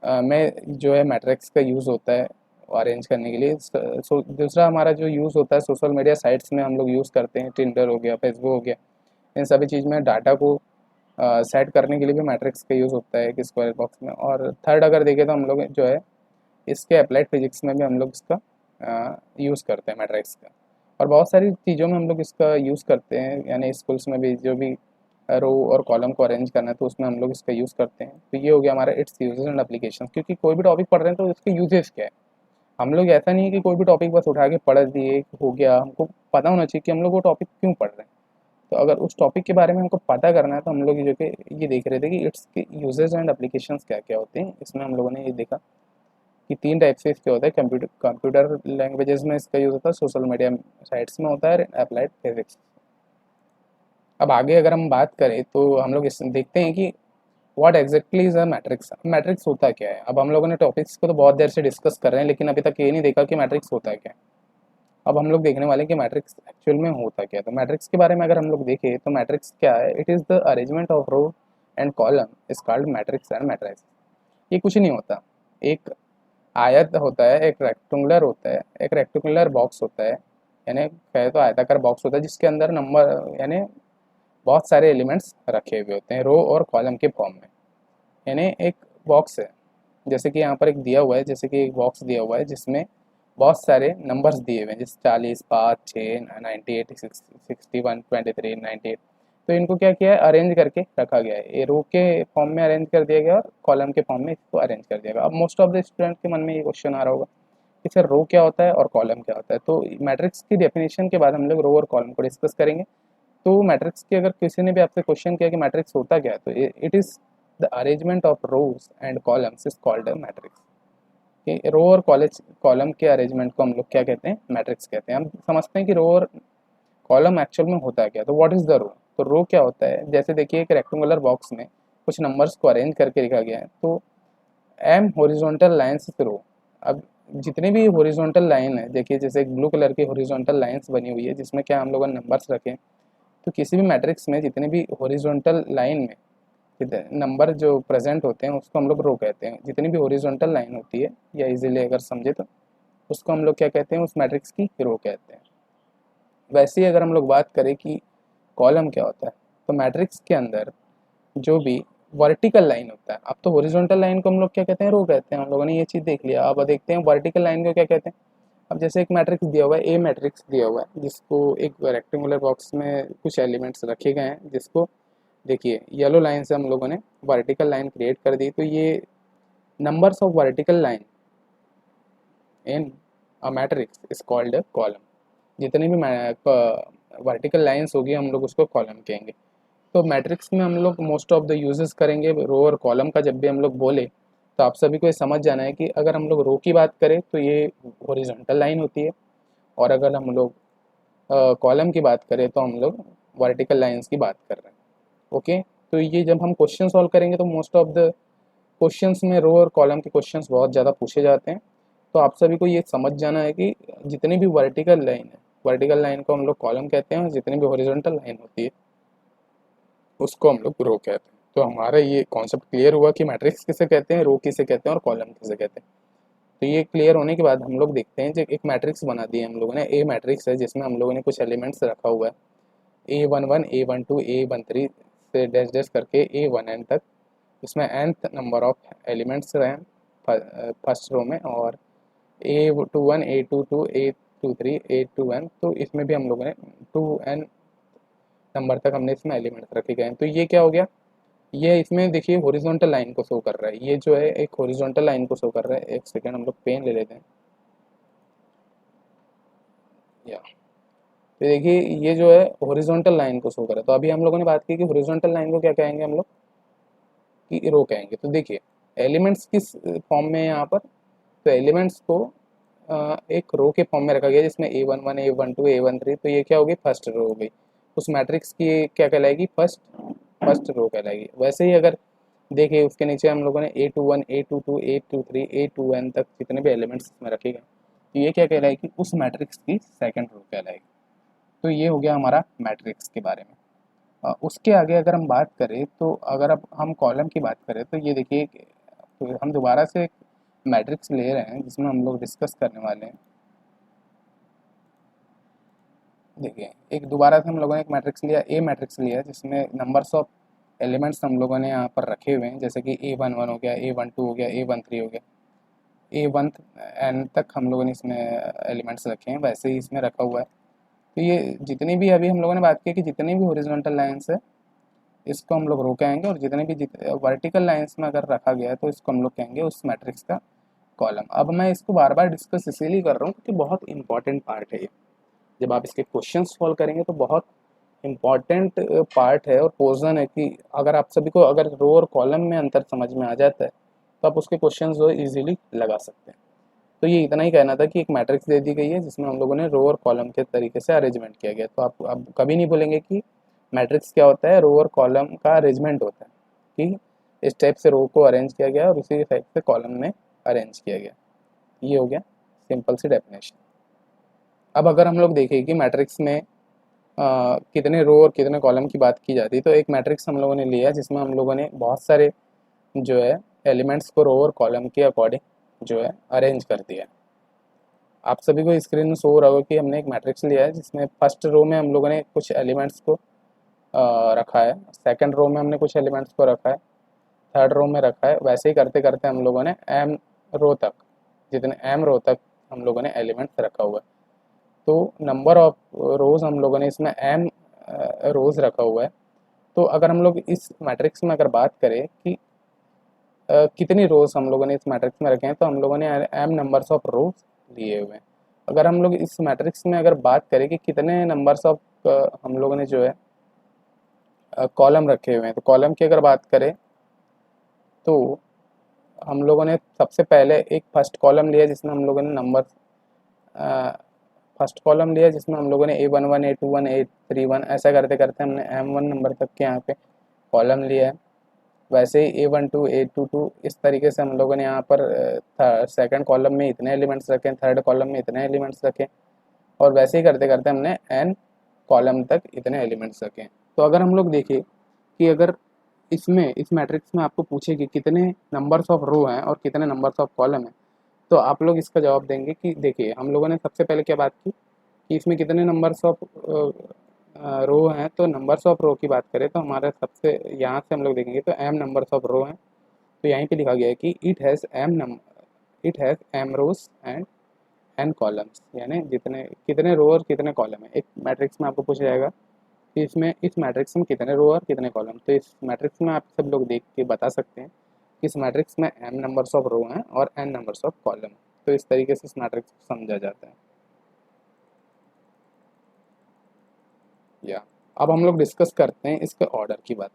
में जो है मैट्रिक्स का यूज़ होता है अरेंज करने के लिए। दूसरा हमारा जो यूज़ होता है सोशल मीडिया साइट्स में हम लोग यूज़ करते हैं, टिंडर हो गया, फेसबुक हो गया, इन सभी चीज़ में डाटा को सेट करने के लिए भी मैट्रिक्स का यूज़ होता है एक स्क्वायर बॉक्स में। और थर्ड अगर देखें तो हम लोग जो है इसके अप्लाइड फिजिक्स में भी हम लोग इसका यूज़ करते हैं मैट्रिक्स का। और बहुत सारी चीज़ों में हम लोग इसका यूज़ करते हैं, यानी स्कूल्स में भी जो भी रो और कॉलम को अरेंज करना है तो उसमें हम लोग इसका यूज़ करते हैं। तो ये हो गया हमारा इट्स यूजेस एंड एप्लीकेशन। क्योंकि कोई भी टॉपिक पढ़ रहे हैं तो इसके यूजेस क्या है। हम लोग ऐसा नहीं है कि कोई भी टॉपिक बस उठा के पढ़ दिए हो गया, हमको पता होना चाहिए कि हम लोग वो टॉपिक क्यों पढ़ रहे हैं। तो अगर उस टॉपिक के बारे में हमको पता करना है तो हम लोग जो कि ये देख रहे थे कि इट्स के यूजेस एंड एप्लीकेशंस क्या क्या होते हैं। इसमें हम लोगों ने ये देखा कि 3 टाइप से इसके होता है। कंप्यूटर लैंग्वेजेस में इसका यूज़ होता है, सोशल मीडिया साइट्स में होता है, अप्लाइड फिजिक्स। अब आगे अगर हम बात करें तो हम लोग इस देखते हैं कि what exactly is a matrix. Matrix होता क्या है। अब हम लोगों ने टॉपिक्स को तो बहुत देर से डिस्कस कर रहे हैं लेकिन अभी तक ये नहीं देखा कि मैट्रिक्स होता क्या है। अब हम लोग देखने वाले हैं कि मैट्रिक्स एक्चुअल में होता क्या है। तो मैट्रिक्स के बारे में अगर हम लोग देखें तो मैट्रिक्स क्या है, it is the arrangement of row and column is called matrix and matrices. ये कुछ नहीं होता, एक आयत होता है, एक रेक्टेंगुलर होता है, एक रेक्टेंगुलर बॉक्स होता है, यानी कहे तो आयताकार बॉक्स होता है जिसके अंदर नंबर यानी बहुत सारे एलिमेंट्स रखे हुए होते हैं रो और कॉलम के फॉर्म में। यानी एक बॉक्स है, जैसे कि यहाँ पर एक दिया हुआ है, जैसे कि एक बॉक्स दिया हुआ है जिसमें बहुत सारे नंबर्स दिए हुए हैं, जैसे 40, 5, 6, 98, 61, 23, 98। तो इनको क्या किया है, अरेंज करके रखा गया है। ये रो के फॉर्म में अरेंज कर दिया गया और कॉलम के फॉर्म में इसको अरेंज कर दिया गया। अब मोस्ट ऑफ द स्टूडेंट के मन में ये क्वेश्चन आ रहा होगा कि सर रो क्या होता है और कॉलम क्या होता है। तो मैट्रिक्स की डेफिनेशन के बाद हम लोग रो और कॉलम को डिस्कस करेंगे। तो मैट्रिक्स की अगर किसी ने भी आपसे क्वेश्चन किया कि मैट्रिक्स होता क्या है, तो it is the arrangement of rose and columns is called a matrix. कि रो और कॉलम के अरेंजमेंट को हम लोग क्या कहते हैं, मैट्रिक्स कहते हैं। हम समझते हैं कि रो और कॉलम एक्चुअल में होता है क्या। तो व्हाट इज़ द रो। तो रो क्या होता है, जैसे देखिए एक रेक्टेंगुलर बॉक्स में कुछ नंबर्स को अरेंज करके लिखा गया है। तो एम हॉरिजॉन्टल लाइन्स रो। अब जितनी भी हॉरिजॉन्टल लाइन है, देखिए जैसे एक ब्लू कलर की हॉरिजॉन्टल लाइन्स बनी हुई है जिसमें क्या हम लोग नंबर्स रखें। तो किसी भी मैट्रिक्स में जितने भी हॉरिजॉन्टल लाइन में नंबर जो प्रेजेंट होते हैं उसको हम लोग रो कहते हैं। जितनी भी हॉरिजॉन्टल लाइन होती है या इजीली अगर समझे तो उसको हम लोग क्या कहते हैं, उस मैट्रिक्स की रो कहते हैं। वैसे ही अगर हम लोग बात करें कि कॉलम क्या होता है, तो मैट्रिक्स के अंदर जो भी वर्टिकल लाइन होता है, अब तो हॉरिजॉन्टल लाइन को हम लोग क्या कहते हैं, रो कहते हैं, हम लोगों ने ये चीज़ देख लिया। अब देखते हैं वर्टिकल लाइन को क्या कहते हैं। अब जैसे एक मैट्रिक्स दिया हुआ है, ए मैट्रिक्स दिया हुआ है, जिसको एक रेक्टेंगुलर बॉक्स में कुछ एलिमेंट्स रखे गए हैं, जिसको देखिए येलो लाइन से हम लोगों ने वर्टिकल लाइन क्रिएट कर दी। तो ये numbers of vertical line in a matrix is called a column. जितनी भी वर्टिकल लाइंस होगी हम लोग उसको कॉलम कहेंगे। तो मैट्रिक्स में हम लोग मोस्ट ऑफ द यूजेस करेंगे रो और कॉलम का। जब भी हम लोग बोले तो आप सभी को ये समझ जाना है कि अगर हम लोग रो की बात करें तो ये हॉरिजॉन्टल लाइन होती है, और अगर हम लोग कॉलम की बात करें तो हम लोग वर्टिकल लाइंस की बात कर रहे हैं। ओके, तो ये जब हम क्वेश्चन सॉल्व करेंगे तो मोस्ट ऑफ द क्वेश्चंस में रो और कॉलम के क्वेश्चंस बहुत ज़्यादा पूछे जाते हैं। तो आप सभी को ये समझ जाना है कि जितनी भी वर्टिकल लाइन है, वर्टिकल लाइन को हम लोग कॉलम कहते हैं, और जितनी भी हॉरिजॉन्टल लाइन होती है उसको हम लोग रो कहते हैं। तो हमारा ये कॉन्सेप्ट क्लियर हुआ कि मैट्रिक्स किसे कहते हैं, रो किसे कहते हैं और कॉलम किसे कहते हैं। तो ये क्लियर होने के बाद हम लोग देखते हैं, जो एक मैट्रिक्स बना दी है हम लोगों ने, ए मैट्रिक्स है, जिसमें हम लोगों ने कुछ एलिमेंट्स रखा हुआ है, A11 A12 A13 से डैश डैश करके A1n तक। इसमें nth नंबर ऑफ एलिमेंट्स हैं फर्स्ट रो में, और A21 A22 A23 A2n, तो इसमें भी हम लोगों ने 2n नंबर तक हमने इसमें एलिमेंट्स रखे गए हैं। तो ये क्या हो गया, ये इसमें देखिए हॉरिजॉन्टल लाइन को शो कर रहा है। ये जो है एक हॉरिजॉन्टल लाइन को शो कर रहा है। एक सेकेंड हम लोग पेन ले लेते हैं। या तो देखिए ये जो है हॉरिजॉन्टल लाइन को शो कर रहा है। तो अभी हम लोगों ने बात की कि हॉरिजॉन्टल लाइन को क्या कहेंगे हम लोग, कि रो कहेंगे। तो देखिए एलिमेंट्स किस फॉर्म में है यहाँ पर, तो एलिमेंट्स को एक रो के फॉर्म में रखा गया, जिसमें A11 A12 A13। तो ये क्या हो गई, फर्स्ट रो हो गई। उस मैट्रिक्स की ये क्या कहलाएगी, फर्स्ट रो कहलाएगी। वैसे ही अगर देखिए उसके नीचे हम लोगों ने A21 A22 A23 A2n तक जितने भी एलिमेंट्स इसमें रखे गए, तो ये क्या कहलाएगी, उस मैट्रिक्स की सेकंड रो कहलाएगी। तो ये हो गया हमारा मैट्रिक्स के बारे में। उसके आगे अगर हम बात करें, तो अगर अब हम कॉलम की बात करें, तो ये देखिए तो हम दोबारा से एक मैट्रिक्स ले रहे हैं जिसमें हम लोग डिस्कस करने वाले हैं। देखिए एक दोबारा से हम लोगों ने एक मैट्रिक्स लिया, ए मैट्रिक्स लिया, जिसमें नंबर्स ऑफ एलिमेंट्स हम लोगों ने यहाँ पर रखे हुए हैं, जैसे कि A11 हो गया, A12 हो गया, A13 हो गया, A1 n तक हम लोगों ने इसमें एलिमेंट्स रखे हैं। वैसे ही इसमें रखा हुआ है। तो ये जितनी भी अभी हम लोगों ने बात की कि जितनी भी हॉरिजॉन्टल लाइंस है इसको हम लोग रो कहेंगे, और जितने भी वर्टिकल लाइंस में अगर रखा गया है तो इसको हम लोग कहेंगे उस मैट्रिक्स का कॉलम। अब मैं इसको बार बार डिस्कस इसीलिए कर रहा हूँ क्योंकि बहुत इंपॉर्टेंट पार्ट है ये। जब आप इसके क्वेश्चन सॉल्व करेंगे तो बहुत इंपॉर्टेंट पार्ट है और पोर्शन है, कि अगर आप सभी को अगर रो और कॉलम में अंतर समझ में आ जाता है तो आप उसके क्वेश्चन जो ईजिली लगा सकते हैं। तो ये इतना ही कहना था कि एक मैट्रिक्स दे दी गई है जिसमें हम लोगों ने रो और कॉलम के तरीके से अरेंजमेंट किया गया। तो आप कभी नहीं बोलेंगे कि मैट्रिक्स क्या होता है, रो और कॉलम का अरेंजमेंट होता है, कि इस टाइप से रो को अरेंज किया गया और उसी टाइप से कॉलम में अरेंज किया गया। ये हो गया सिंपल सी डेफिनेशन। अब अगर हम लोग देखें कि मैट्रिक्स में कितने रो और कितने कॉलम की बात की जाती है, तो एक मैट्रिक्स हम लोगों ने लिया जिसमें हम लोगों ने बहुत सारे जो है एलिमेंट्स को रो और कॉलम के अकॉर्डिंग जो है अरेंज कर दिया। आप सभी को स्क्रीन में शो हो रहा होगा कि हमने एक मैट्रिक्स लिया है जिसमें फर्स्ट रो में हम लोगों ने कुछ एलिमेंट्स को रखा है, सेकंड रो में हमने कुछ एलिमेंट्स को रखा है, थर्ड रो में रखा है। वैसे ही करते करते हम लोगों ने एम रो तक, जितने एम रो तक हम लोगों ने एलिमेंट्स रखा हुआ है। तो नंबर ऑफ रोज़ हम लोगों ने इसमें एम रोज़ रखा हुआ है। तो अगर हम लोग इस मैट्रिक्स में अगर बात करें कि कितनी रोज़ हम लोगों ने इस मैट्रिक्स में रखे हैं, तो हम लोगों ने एम नंबर्स ऑफ रोज़ लिए हुए हैं। अगर हम लोग इस मैट्रिक्स में अगर बात करें कि कितने नंबर्स ऑफ हम लोगों ने जो है कॉलम रखे हुए हैं, तो कॉलम की अगर बात करें तो हम लोगों ने सबसे पहले एक फर्स्ट कॉलम लिया जिसमें हम लोगों ने नंबर फर्स्ट कॉलम लिया जिसमें हम लोगों ने A11 A21 A31 ऐसा करते करते हमने M1 नंबर तक के यहाँ पे कॉलम लिया है। वैसे ही A12 A22 इस तरीके से हम लोगों ने यहाँ पर सेकंड कॉलम में इतने एलिमेंट्स रखे, थर्ड कॉलम में इतने एलिमेंट्स रखे, और वैसे ही करते करते हमने n कॉलम तक इतने एलिमेंट्स रखे। तो अगर हम लोग देखें कि अगर इसमें इस मैट्रिक्स में आपको पूछे कि कितने नंबर्स ऑफ रो हैं और कितने नंबर्स ऑफ कॉलम हैं, तो आप लोग इसका जवाब देंगे कि देखिए हम लोगों ने सबसे पहले क्या बात की कि इसमें कितने नंबर्स ऑफ रो हैं। तो नंबर्स ऑफ रो की बात करें तो हमारा सबसे यहाँ से हम लोग देखेंगे तो एम नंबर्स ऑफ रो हैं। तो यहीं पे लिखा गया है कि it has M rows and N columns, यानी जितने कितने रो और कितने कॉलम है। एक मैट्रिक्स में आपको पूछा जाएगा कि इसमें इस मैट्रिक्स में कितने रो और कितने कॉलम। तो इस मैट्रिक्स में आप सब लोग देख के बता सकते हैं कि इस मैट्रिक्स में एम नंबर्स ऑफ रो हैं और एन नंबर्स ऑफ कॉलम। तो इस तरीके से इस मैट्रिक्स को समझा जाता है। या अब हम लोग डिस्कस करते हैं इसके ऑर्डर की बात।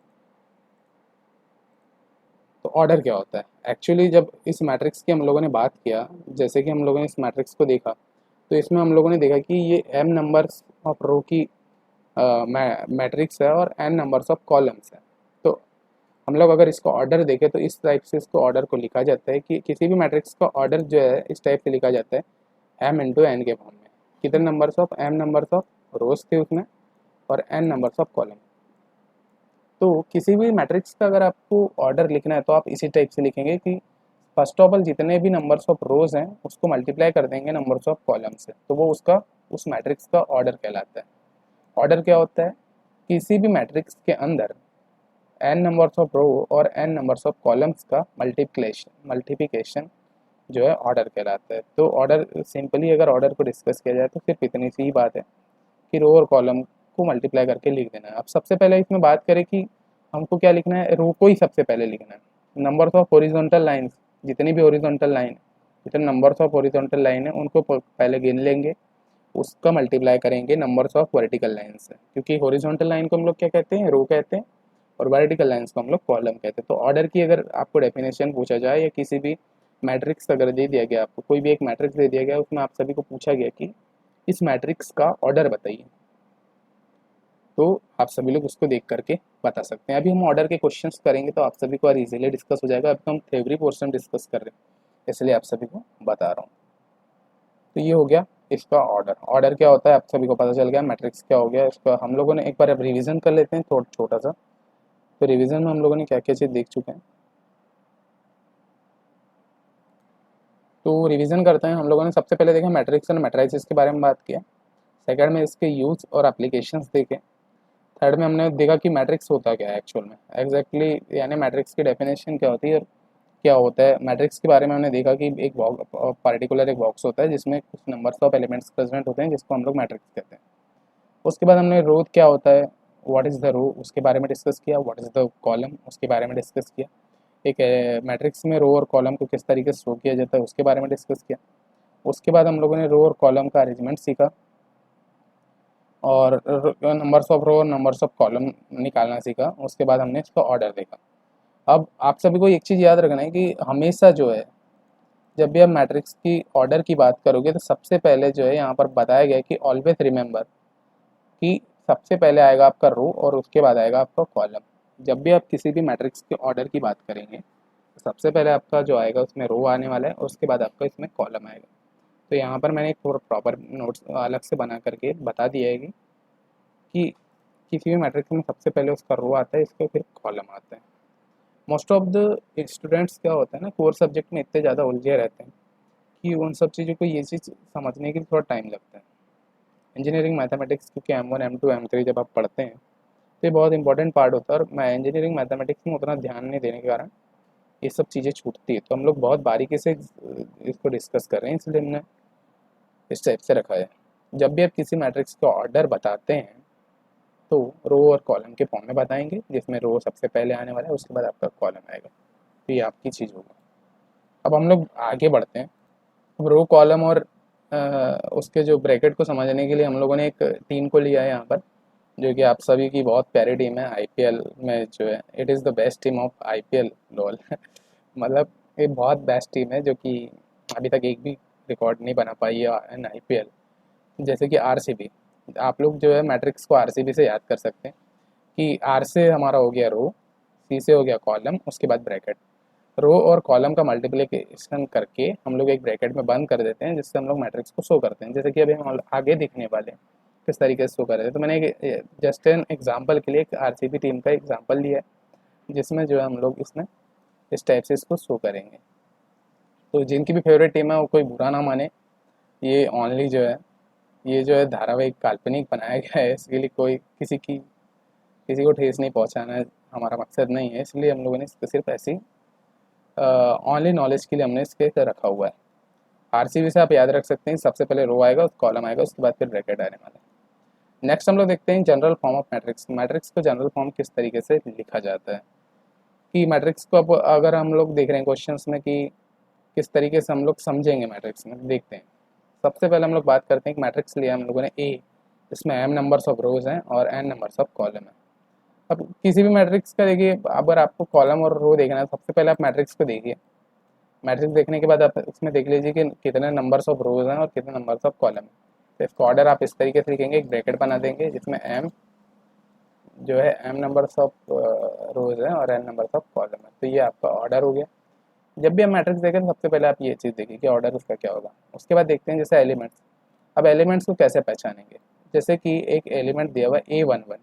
तो ऑर्डर क्या होता है एक्चुअली, जब इस मैट्रिक्स की हम लोगों ने बात किया, जैसे कि हम लोगों ने इस मैट्रिक्स को देखा, तो इसमें हम लोगों ने देखा कि ये एम नंबर्स ऑफ रो की मैट्रिक्स है और एन नंबर्स ऑफ कॉलम्स है। तो हम लोग अगर इसको ऑर्डर देखें तो इस टाइप से इसको ऑर्डर को लिखा जाता है कि किसी भी मैट्रिक्स का ऑर्डर जो है इस टाइप से लिखा जाता है एम इंटू एन के फॉर्म में। कितने numbers of M numbers of rows थे उसमें और एन नंबर्स ऑफ कॉलम। तो किसी भी मैट्रिक्स का अगर आपको ऑर्डर लिखना है तो आप इसी टाइप से लिखेंगे कि फर्स्ट ऑफ ऑल जितने भी नंबर्स ऑफ रोज हैं उसको मल्टीप्लाई कर देंगे नंबर्स ऑफ कॉलम से, तो वो उसका उस मैट्रिक्स का ऑर्डर कहलाता है। ऑर्डर क्या होता है, किसी भी मैट्रिक्स के अंदर एन नंबर्स ऑफ रो और एन नंबर्स ऑफ कॉलम्स का मल्टीप्लिकेशन जो है ऑर्डर कहलाता है। तो ऑर्डर सिंपली अगर ऑर्डर को डिस्कस किया जाए तो सिर्फ इतनी सी ही बात है कि रो और कॉलम को मल्टीप्लाई करके लिख देना है। अब सबसे पहले इसमें बात करें कि हमको क्या लिखना है, रो को ही सबसे पहले लिखना है। नंबर्स ऑफ हॉरिजॉन्टल लाइंस, जितनी भी हॉरिजॉन्टल लाइन, जितने नंबर्स ऑफ हॉरिजॉन्टल लाइन है उनको पहले गिन लेंगे, उसका मल्टीप्लाई करेंगे नंबर्स ऑफ वर्टिकल लाइन से, क्योंकि हॉरिजॉन्टल लाइन को हम लोग क्या कहते हैं, रो कहते हैं, और वर्टिकल लाइंस को हम लोग कॉलम कहते हैं। तो ऑर्डर की अगर आपको डेफिनेशन पूछा जाए या किसी भी मैट्रिक्स अगर दे दिया गया, आपको कोई भी एक मैट्रिक्स दे दिया गया, उसमें आप सभी को पूछा गया कि इस मैट्रिक्स का ऑर्डर बताइए, तो आप सभी लोग उसको देख करके बता सकते हैं। अभी हम ऑर्डर के क्वेश्चंस करेंगे तो आप सभी को और इजीली डिस्कस हो जाएगा। अभी तो हम थ्योरी पोर्शन डिस्कस कर रहे हैं, इसलिए आप सभी को बता रहा हूँ। तो ये हो गया इसका ऑर्डर। ऑर्डर क्या होता है आप सभी को पता चल गया, मैट्रिक्स क्या हो गया इसका। हम लोगों ने एक बार अब रिविजन कर लेते हैं थोड़ा छोटा सा। तो रिवीजन में हम लोगों ने क्या क्या चीज़ देख चुके हैं, तो रिवीजन करते हैं। हम लोगों ने सबसे पहले देखा मैट्रिक्स और मैट्राइसिस के बारे में बात किया। सेकंड में इसके यूज और एप्लीकेशंस देखे। थर्ड में हमने देखा कि मैट्रिक्स होता क्या है एक्चुअल में, एग्जैक्टली यानी मैट्रिक्स की डेफिनेशन क्या होती है और क्या होता है। मैट्रिक्स के बारे में हमने देखा कि एक पार्टिकुलर एक बॉक्स होता है जिसमें कुछ नंबर्स ऑफ एलिमेंट्स प्रेजेंट होते हैं, जिसको हम लोग मैट्रिक्स कहते हैं। उसके बाद हमने रो क्या होता है, व्हाट इज़ द रो, उसके बारे में डिस्कस किया। व्हाट इज़ द कॉलम, उसके बारे में डिस्कस किया। एक मैट्रिक्स में रो और कॉलम को किस तरीके से शो किया जाता है उसके बारे में डिस्कस किया। उसके बाद हम लोगों ने रो और कॉलम का अरेंजमेंट सीखा और नंबर्स ऑफ रो और नंबर्स ऑफ कॉलम निकालना सीखा। उसके बाद हमने इसका ऑर्डर देखा। अब आप सभी को एक चीज़ याद रखना है कि हमेशा जो है जब भी आप मैट्रिक्स की ऑर्डर की बात करोगे तो सबसे पहले जो है यहाँ पर बताया गया है कि ऑलवेज रिमेंबर कि सबसे पहले आएगा आपका रो और उसके बाद आएगा आपका कॉलम। जब भी आप किसी भी मैट्रिक्स के ऑर्डर की बात करेंगे तो सबसे पहले आपका जो आएगा उसमें रो आने वाला है और उसके बाद आपका इसमें कॉलम आएगा। तो यहाँ पर मैंने एक प्रॉपर नोट्स अलग से बना करके बता दिया है कि किसी भी मैट्रिक्स में सबसे पहले उसका रो आता है, इसके फिर कॉलम आता है। मोस्ट ऑफ द स्टूडेंट्स क्या होता है ना, कोर सब्जेक्ट में इतने ज़्यादा उलझे रहते हैं कि उन सब चीज़ों को ये चीज़ समझने के लिए थोड़ा टाइम लगता है। इंजीनियरिंग मैथमेटिक्स क्योंकि M1 M2 M3 जब आप पढ़ते हैं तो ये बहुत इंपॉर्टेंट पार्ट होता है, और मैं इंजीनियरिंग मैथमेटिक्स में उतना ध्यान नहीं देने के कारण ये सब चीज़ें छूटती है। तो हम लोग बहुत बारीकी से इसको डिस्कस कर रहे हैं, इसलिए हमने इस टाइप से रखा है। जब भी आप किसी मैट्रिक्स का ऑर्डर बताते हैं तो रो और कॉलम के फॉर्म में बताएंगे, जिसमें रो सबसे पहले आने वाला है, उसके बाद आपका कॉलम आएगा। तो ये आपकी चीज़ होगा। अब हम लोग आगे बढ़ते हैं। अब रो कॉलम और उसके जो ब्रैकेट को समझने के लिए हम लोगों ने एक टीम को लिया है यहाँ पर, जो कि आप सभी की बहुत प्यारी टीम है आईपीएल में जो है। It is the best team of IPL lol मतलब ये बहुत बेस्ट टीम है जो कि अभी तक एक भी रिकॉर्ड नहीं बना पाई है इन आईपीएल। जैसे कि आरसीबी, आप लोग जो है मैट्रिक्स को आरसीबी से याद कर सकते हैं कि आर से हमारा हो गया रो, सी से हो गया कॉलम, उसके बाद ब्रैकेट। रो और कॉलम का मल्टीप्लिकेशन करके हम लोग एक ब्रैकेट में बंद कर देते हैं, जिससे हम लोग मैट्रिक्स को शो करते हैं। जैसे कि अभी हम आगे दिखने वाले हैं किस तरीके से शो कर रहे हैं। तो मैंने एक जस्ट एन एग्जांपल के लिए एक आरसीबी टीम का एग्जांपल लिया है, जिसमें जो है हम लोग इसमें इस टाइप से इसको शो करेंगे। तो जिनकी भी फेवरेट टीम है वो कोई बुरा ना माने, ये ओनली जो है ये जो है धारावाहिक काल्पनिक बनाया गया है, इसके लिए कोई किसी को ठेस नहीं पहुंचाना है, हमारा मकसद नहीं है, इसलिए हम लोगों ने इसको सिर्फ ऐसी ओनली नॉलेज के लिए हमने इसके रखा हुआ है। आरसीबी से आप याद रख सकते हैं, सबसे पहले रो आएगा, कॉलम आएगा, उसके बाद फिर ब्रैकेट आने वाला है। नेक्स्ट हम लोग देखते हैं general form of matrix. Matrix को जनरल फॉर्म किस तरीके से लिखा जाता है, कि मैट्रिक्स को अब अगर हम लोग देख रहे हैं क्वेश्चंस में कि किस तरीके से हम लोग समझेंगे मैट्रिक्स में, देखते हैं। सबसे पहले हम लोग बात करते हैं कि मैट्रिक्स लिया हम लोगों ने ए, इसमें एम नंबर्स ऑफ रोज हैं और एन नंबर्स ऑफ कॉलम है। अब किसी भी मैट्रिक्स का देखिए, अगर आपको कॉलम और रो देखना है, सबसे पहले आप मैट्रिक्स को देखिए। मैट्रिक्स देखने के बाद आप इसमें देख लीजिए कि कितने नंबर्स ऑफ रोज हैं और कितने नंबर्स ऑफ कॉलम है। तो इसका ऑर्डर आप इस तरीके से लिखेंगे, एक ब्रैकेट बना देंगे जिसमें एम जो है एम नंबर्स ऑफ रोज है और एन नंबर्स ऑफ कॉलम है। तो ये आपका ऑर्डर हो गया। जब भी हम मैट्रिक्स देखें तो सबसे पहले आप ये चीज़ देखिए कि ऑर्डर उसका क्या होगा। उसके बाद देखते हैं जैसे एलिमेंट्स। अब एलिमेंट्स को कैसे पहचानेंगे, जैसे कि एक एलिमेंट दिया हुआ है A11,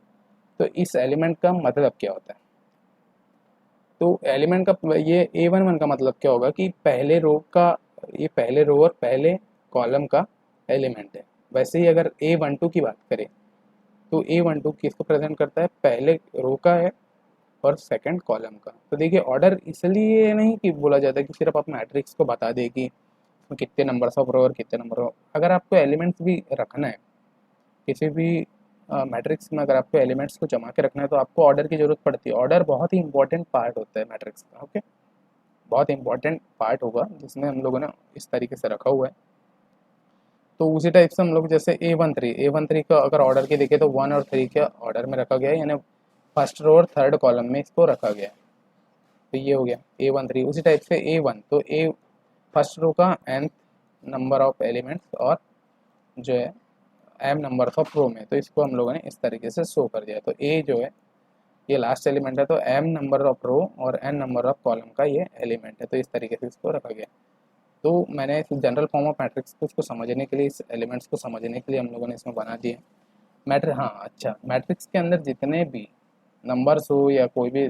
तो इस एलिमेंट का मतलब क्या होता है। तो एलिमेंट का ये A11 का मतलब क्या होगा कि पहले रो का, ये पहले रो और पहले कॉलम का एलिमेंट है। वैसे ही अगर A12 की बात करें तो A12 किसको प्रेजेंट करता है, पहले रो का है और सेकंड कॉलम का। तो देखिए ऑर्डर इसलिए नहीं कि बोला जाता है कि सिर्फ आप मैट्रिक्स को बता दें कि उसमें कितने नंबर्स ऑफ रो और कितने नंबर ऑफ, अगर आपको एलिमेंट्स भी रखना है किसी भी मैट्रिक्स में, अगर आपको एलिमेंट्स को जमा के रखना है तो आपको ऑर्डर की जरूरत पड़ती है। ऑर्डर बहुत ही इंपॉर्टेंट पार्ट होता है मैट्रिक्स का। ओके, बहुत इंपॉर्टेंट पार्ट होगा जिसमें हम लोगों ने इस तरीके से रखा हुआ है। तो उसी टाइप से हम लोग जैसे A13 का अगर ऑर्डर की देखें तो 1 और 3 के ऑर्डर में रखा गया है, यानी फर्स्ट रो और थर्ड कॉलम में इसको रखा गया है। तो ये हो गया A13। उसी टाइप से A1, तो ए फर्स्ट रो का nth नंबर ऑफ एलिमेंट्स और जो है m नंबर ऑफ रो में, तो इसको हम लोगों ने इस तरीके से शो कर दिया। तो A जो है ये लास्ट एलिमेंट है, तो m नंबर ऑफ रो और n नंबर ऑफ कॉलम का ये एलिमेंट है, तो इस तरीके से इसको रखा गया। तो मैंने इस जनरल फॉर्म ऑफ मैट्रिक्स को इसको समझने के लिए, इस एलिमेंट्स को समझने के लिए हम लोगों ने इसमें बना दिए मैट्रिक्स। हाँ अच्छा, मैट्रिक्स के अंदर जितने भी नंबर्स हो या कोई भी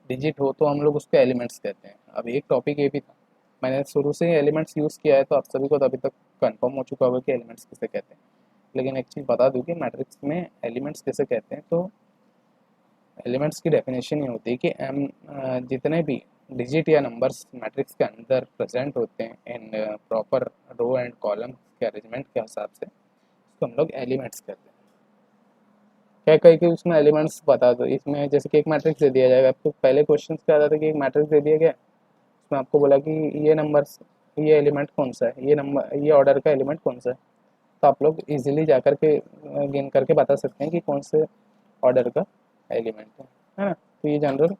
डिजिट हो तो हम लोग उसको एलिमेंट्स कहते हैं। अब एक टॉपिक ये भी था, मैंने शुरू से ही एलिमेंट्स यूज़ किया है, तो आप सभी को तो अभी तक कंफर्म हो चुका होगा कि एलिमेंट्स किसे कहते हैं। लेकिन एक चीज़ बता दूं कि मैट्रिक्स में एलिमेंट्स किसे कहते हैं। तो एलिमेंट्स की डेफिनेशन ये होती है कि जितने भी डिजिट या नंबर्स मैट्रिक्स के अंदर प्रेजेंट होते हैं in proper row and column के अरेंजमेंट के हिसाब से, उसको हम लोग एलिमेंट्स कहते हैं। क्या कहे कि उसमें एलिमेंट्स बता दो, इसमें जैसे कि एक मैट्रिक्स दे दिया जाएगा आपको, पहले क्वेश्चन क्या आता था कि एक मैट्रिक्स दे दिया गया, उसमें आपको बोला कि ये नंबर्स, ये एलिमेंट कौन सा है, ये नंबर, ये ऑर्डर का एलिमेंट कौन सा है। तो आप लोग इजीली जा करके गिन करके बता सकते हैं कि कौन से ऑर्डर का एलिमेंट है ना। तो ये जनरल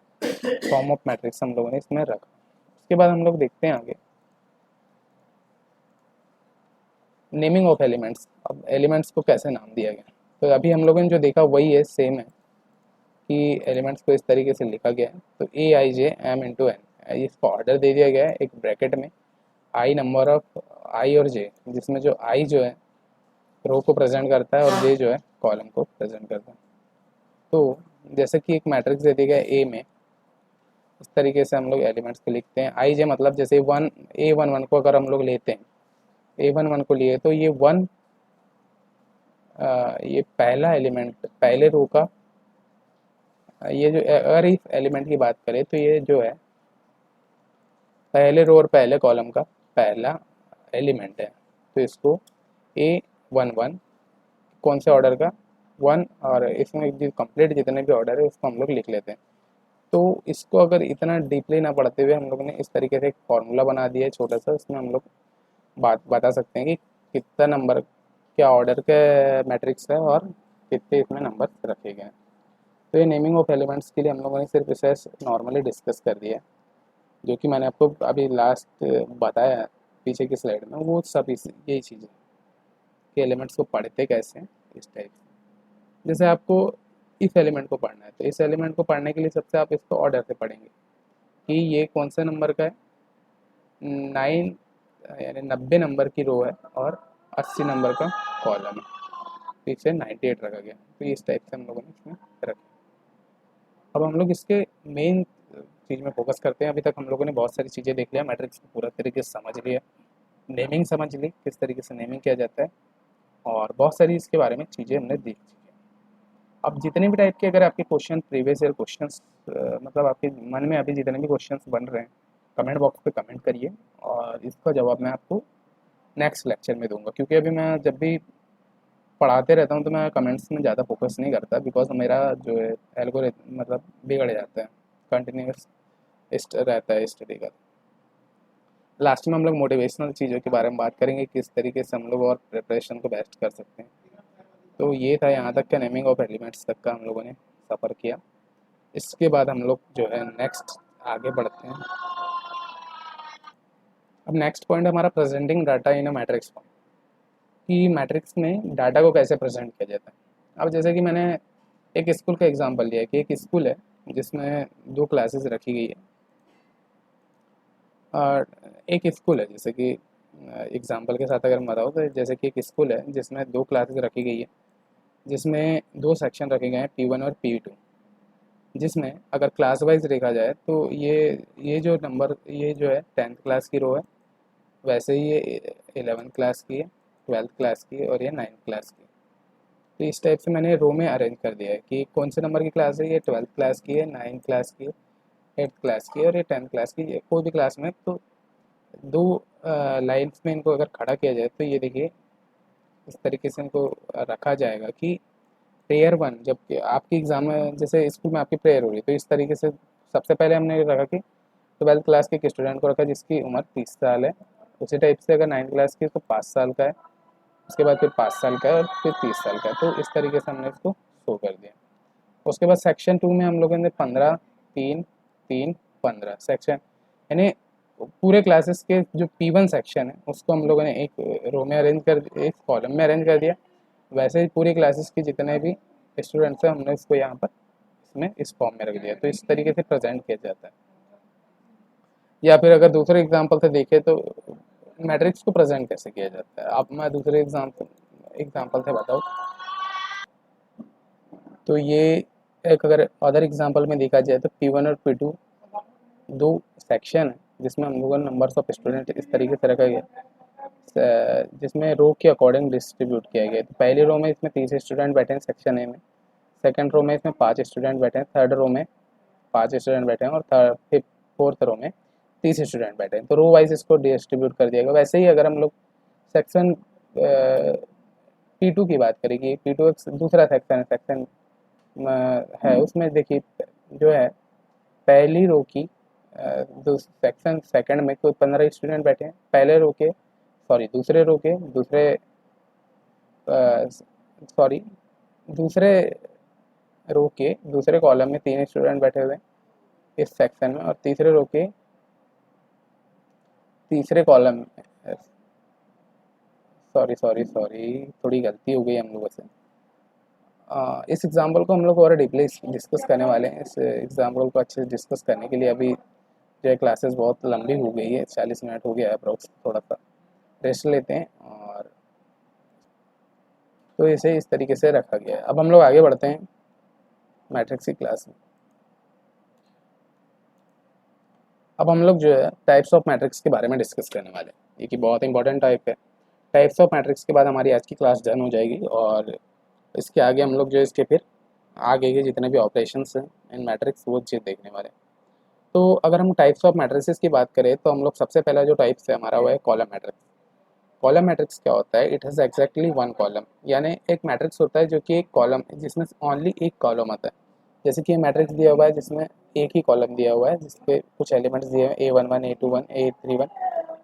फॉर्म ऑफ मैट्रिक्स हम लोगों ने इसमें रखा। उसके बाद हम लोग देखते हैं आगे नेमिंग ऑफ एलिमेंट्स। अब एलिमेंट्स को कैसे नाम दिया गया, तो अभी हम लोगों ने जो देखा वही है, सेम है कि एलिमेंट्स को इस तरीके से लिखा गया है। तो AIJM×N, इसको ऑर्डर दे दिया गया है एक ब्रैकेट में, आई नंबर ऑफ आई और जे, जिसमें जो आई जो है रो को प्रेजेंट करता है और जे जो है कॉलम को प्रेजेंट करता है। तो जैसे कि एक मैट्रिक्स दे दिया गया ए में, इस तरीके से हम लोग एलिमेंट्स को लिखते हैं। आई जे मतलब जैसे A11 को अगर हम लोग लेते हैं, A11 को लिए तो ये वन, ये पहला एलिमेंट पहले रो का, ये जो अगर इस एलिमेंट की बात करें तो ये जो है पहले रो और पहले कॉलम का पहला एलिमेंट है। तो इसको A11 कौन से ऑर्डर का, 1, और इसमें जो कंप्लीट जितने भी ऑर्डर है उसको हम लोग लिख लेते हैं। तो इसको अगर इतना डीपली ना पढ़ते हुए हम लोगों ने इस तरीके से एक फॉर्मूला बना दिया है छोटा सा, उसमें हम लोग बात बता सकते हैं कि कितना नंबर क्या ऑर्डर के मैट्रिक्स है और कितने इसमें नंबर रखे गए हैं। तो ये नेमिंग ऑफ एलिमेंट्स के लिए हम लोगों ने सिर्फ इसे नॉर्मली डिस्कस कर दिया है, जो कि मैंने आपको अभी लास्ट बताया है पीछे की स्लाइड में, वो सब यही चीज़ है कि एलिमेंट्स को पढ़ते कैसे हैं इस टाइप से। जैसे आपको इस एलिमेंट को पढ़ना है, तो इस एलिमेंट को पढ़ने के लिए सबसे आप इसको ऑर्डर से पढ़ेंगे कि ये कौन सा नंबर का है, 9 यानी 90 नंबर की रो है और 80 नंबर का कॉलम है, पीछे 98 रखा गया। तो इस टाइप से हम लोगों ने इसमें रखा। अब हम लोग इसके मेन चीज़ में फोकस करते हैं। अभी तक हम लोगों ने बहुत सारी चीज़ें देख लिया, मैट्रिक्स को पूरा तरीके से समझ लिया, नेमिंग समझ ली किस तरीके से नेमिंग किया जाता है, और बहुत सारी इसके बारे में चीज़ें हमने देख चुकी हैं। अब जितने भी टाइप के अगर आपके क्वेश्चन प्रीवियस ईयर क्वेश्चंस मतलब आपके मन में अभी जितने भी क्वेश्चंस बन रहे हैं, कमेंट बॉक्स पे कमेंट करिए और इसका जवाब मैं आपको नेक्स्ट लेक्चर में दूंगा, क्योंकि अभी मैं जब भी पढ़ाते रहता हूँ तो मैं कमेंट्स में ज़्यादा फोकस नहीं करता, बिकॉज मेरा जो है एल्गोरिथम मतलब बिगड़ जाता है, कंटिन्यूस रहता है स्टडी का। लास्ट में हम लोग मोटिवेशनल चीज़ों के बारे में बात करेंगे, किस तरीके से हम लोग और प्रिपरेशन को बेस्ट कर सकते हैं। तो ये था यहाँ तक का नेमिंग ऑफ एलिमेंट्स तक का हम लोगों ने सफ़र किया। इसके बाद हम लोग जो है नेक्स्ट आगे बढ़ते हैं। अब नेक्स्ट पॉइंट हमारा presenting data in a matrix form, कि मैट्रिक्स में डाटा को कैसे प्रेजेंट किया जाता है। अब जैसे कि मैंने एक स्कूल का एग्जांपल लिया कि एक स्कूल है जिसमें 2 क्लासेस रखी गई है। और एक स्कूल है, जैसे कि एग्जांपल के साथ अगर मैं बताऊँ तो जैसे कि एक स्कूल है जिसमें 2 क्लासेस रखी गई है, जिसमें 2 सेक्शन रखे गए हैं P1 और P2, जिसमें अगर क्लास वाइज देखा जाए तो ये जो नंबर ये जो है 10th क्लास की रो है, वैसे ही ये 11th क्लास की है, 12th क्लास की है और ये 9th क्लास की है। तो इस टाइप से मैंने रो में अरेंज कर दिया है कि कौन से नंबर की क्लास है, ये 12th क्लास की है, 9th क्लास की है, 8th क्लास की है और ये 10th क्लास की है, कोई भी क्लास में। तो 2 लाइन्स में इनको अगर खड़ा किया जाए तो ये देखिए इस तरीके से इनको रखा जाएगा कि पेयर 1 जब आपकी एग्ज़ाम में जैसे स्कूल में आपकी प्रेयर हो रही है, तो इस तरीके से सबसे पहले हमने रखा कि 12th क्लास के एक स्टूडेंट को रखा जिसकी उम्र 30 साल है। उसी टाइप से अगर 9th क्लास की तो 5 साल का है, उसके बाद फिर 5 साल का है और फिर 30 साल का है। तो इस तरीके से हमने इसको शो कर दिया। उसके बाद सेक्शन 2 में हम लोगों ने 15 3 3 15 सेक्शन, यानी पूरे क्लासेस के जो P1 सेक्शन है उसको हम लोगों ने एक रो में अरेंज कर, एक कॉलम में अरेंज कर दिया। वैसे ही पूरी क्लासेस के जितने भी स्टूडेंट्स हैं हमने इसको यहाँ पर इसमें इस फॉर्म में रख दिया। तो इस तरीके से प्रेजेंट किया जाता है। या फिर अगर दूसरे एग्जाम्पल से देखें तो मैट्रिक्स को प्रेजेंट कैसे किया जाता है। अब मैं दूसरे एग्जाम्पल से बताऊँ तो ये एक अगर अदर एग्जाम्पल में देखा जाए तो P1 और P2 2 सेक्शन है जिसमें हम लोगों ने नंबर्स ऑफ स्टूडेंट इस तरीके से रखा गया, जिसमें रो के अकॉर्डिंग डिस्ट्रीब्यूट किया गया। तो पहली रो में इसमें 30 स्टूडेंट बैठे हैं सेक्शन ए में, सेकंड रो में इसमें 5 स्टूडेंट बैठे हैं, थर्ड रो में 5 स्टूडेंट बैठे हैं और फोर्थ रो में 30 स्टूडेंट बैठे हैं। तो रो वाइज इसको डिस्ट्रीब्यूट कर दिया गया। वैसे ही अगर हम लोग सेक्शन P2 की बात करेंगे, P2 एक दूसरा सेक्शन है, उसमें देखिए जो है पहली रो की सेक्शन सेकंड में कोई 15 स्टूडेंट बैठे हैं, पहले रो के सॉरी दूसरे रो के दूसरे सॉरी दूसरे रो के दूसरे कॉलम में 3 स्टूडेंट बैठे हुए हैं इस सेक्शन में, और तीसरे रो के तीसरे कॉलम में सॉरी थोड़ी गलती हो गई हम लोगों से। इस एग्जाम्पल को हम लोग और डीपली डिस्कस करने वाले हैं। इस एग्जाम्पल को अच्छे से डिस्कस करने के लिए अभी जो है क्लासेस बहुत लंबी हो गई है, 40 मिनट हो गया है अप्रोक्स, थोड़ा सा रेस्ट लेते हैं। और तो इसे इस तरीके से रखा गया है। अब हम लोग आगे बढ़ते हैं मैट्रिक्स की क्लास में। अब हम लोग जो है टाइप्स ऑफ मैट्रिक्स के बारे में डिस्कस करने वाले हैं, ये कि बहुत इंपॉर्टेंट टाइप है। टाइप्स ऑफ मैट्रिक्स के बाद हमारी आज की क्लास डन हो जाएगी और इसके आगे हम लोग जो इसके फिर आगे के जितने भी ऑपरेशंस हैं इन मैट्रिक्स वो चीज़ देखने वाले हैं। तो अगर हम टाइप्स ऑफ मैट्रिक्स की बात करें तो हम लोग सबसे पहला जो टाइप्स है हमारा वो है कॉलम मैट्रिक्स। कॉलम मैट्रिक्स क्या होता है, इट हैज़ एक्जैक्टली 1 कॉलम, यानी एक मैट्रिक्स होता है जो कि एक कॉलम जिसमें ओनली एक कॉलम आता है। जैसे कि मैट्रिक्स दिया हुआ है जिसमें एक ही कॉलम दिया हुआ है जिसके कुछ एलिमेंट्स दिए हैं A11 A21 A31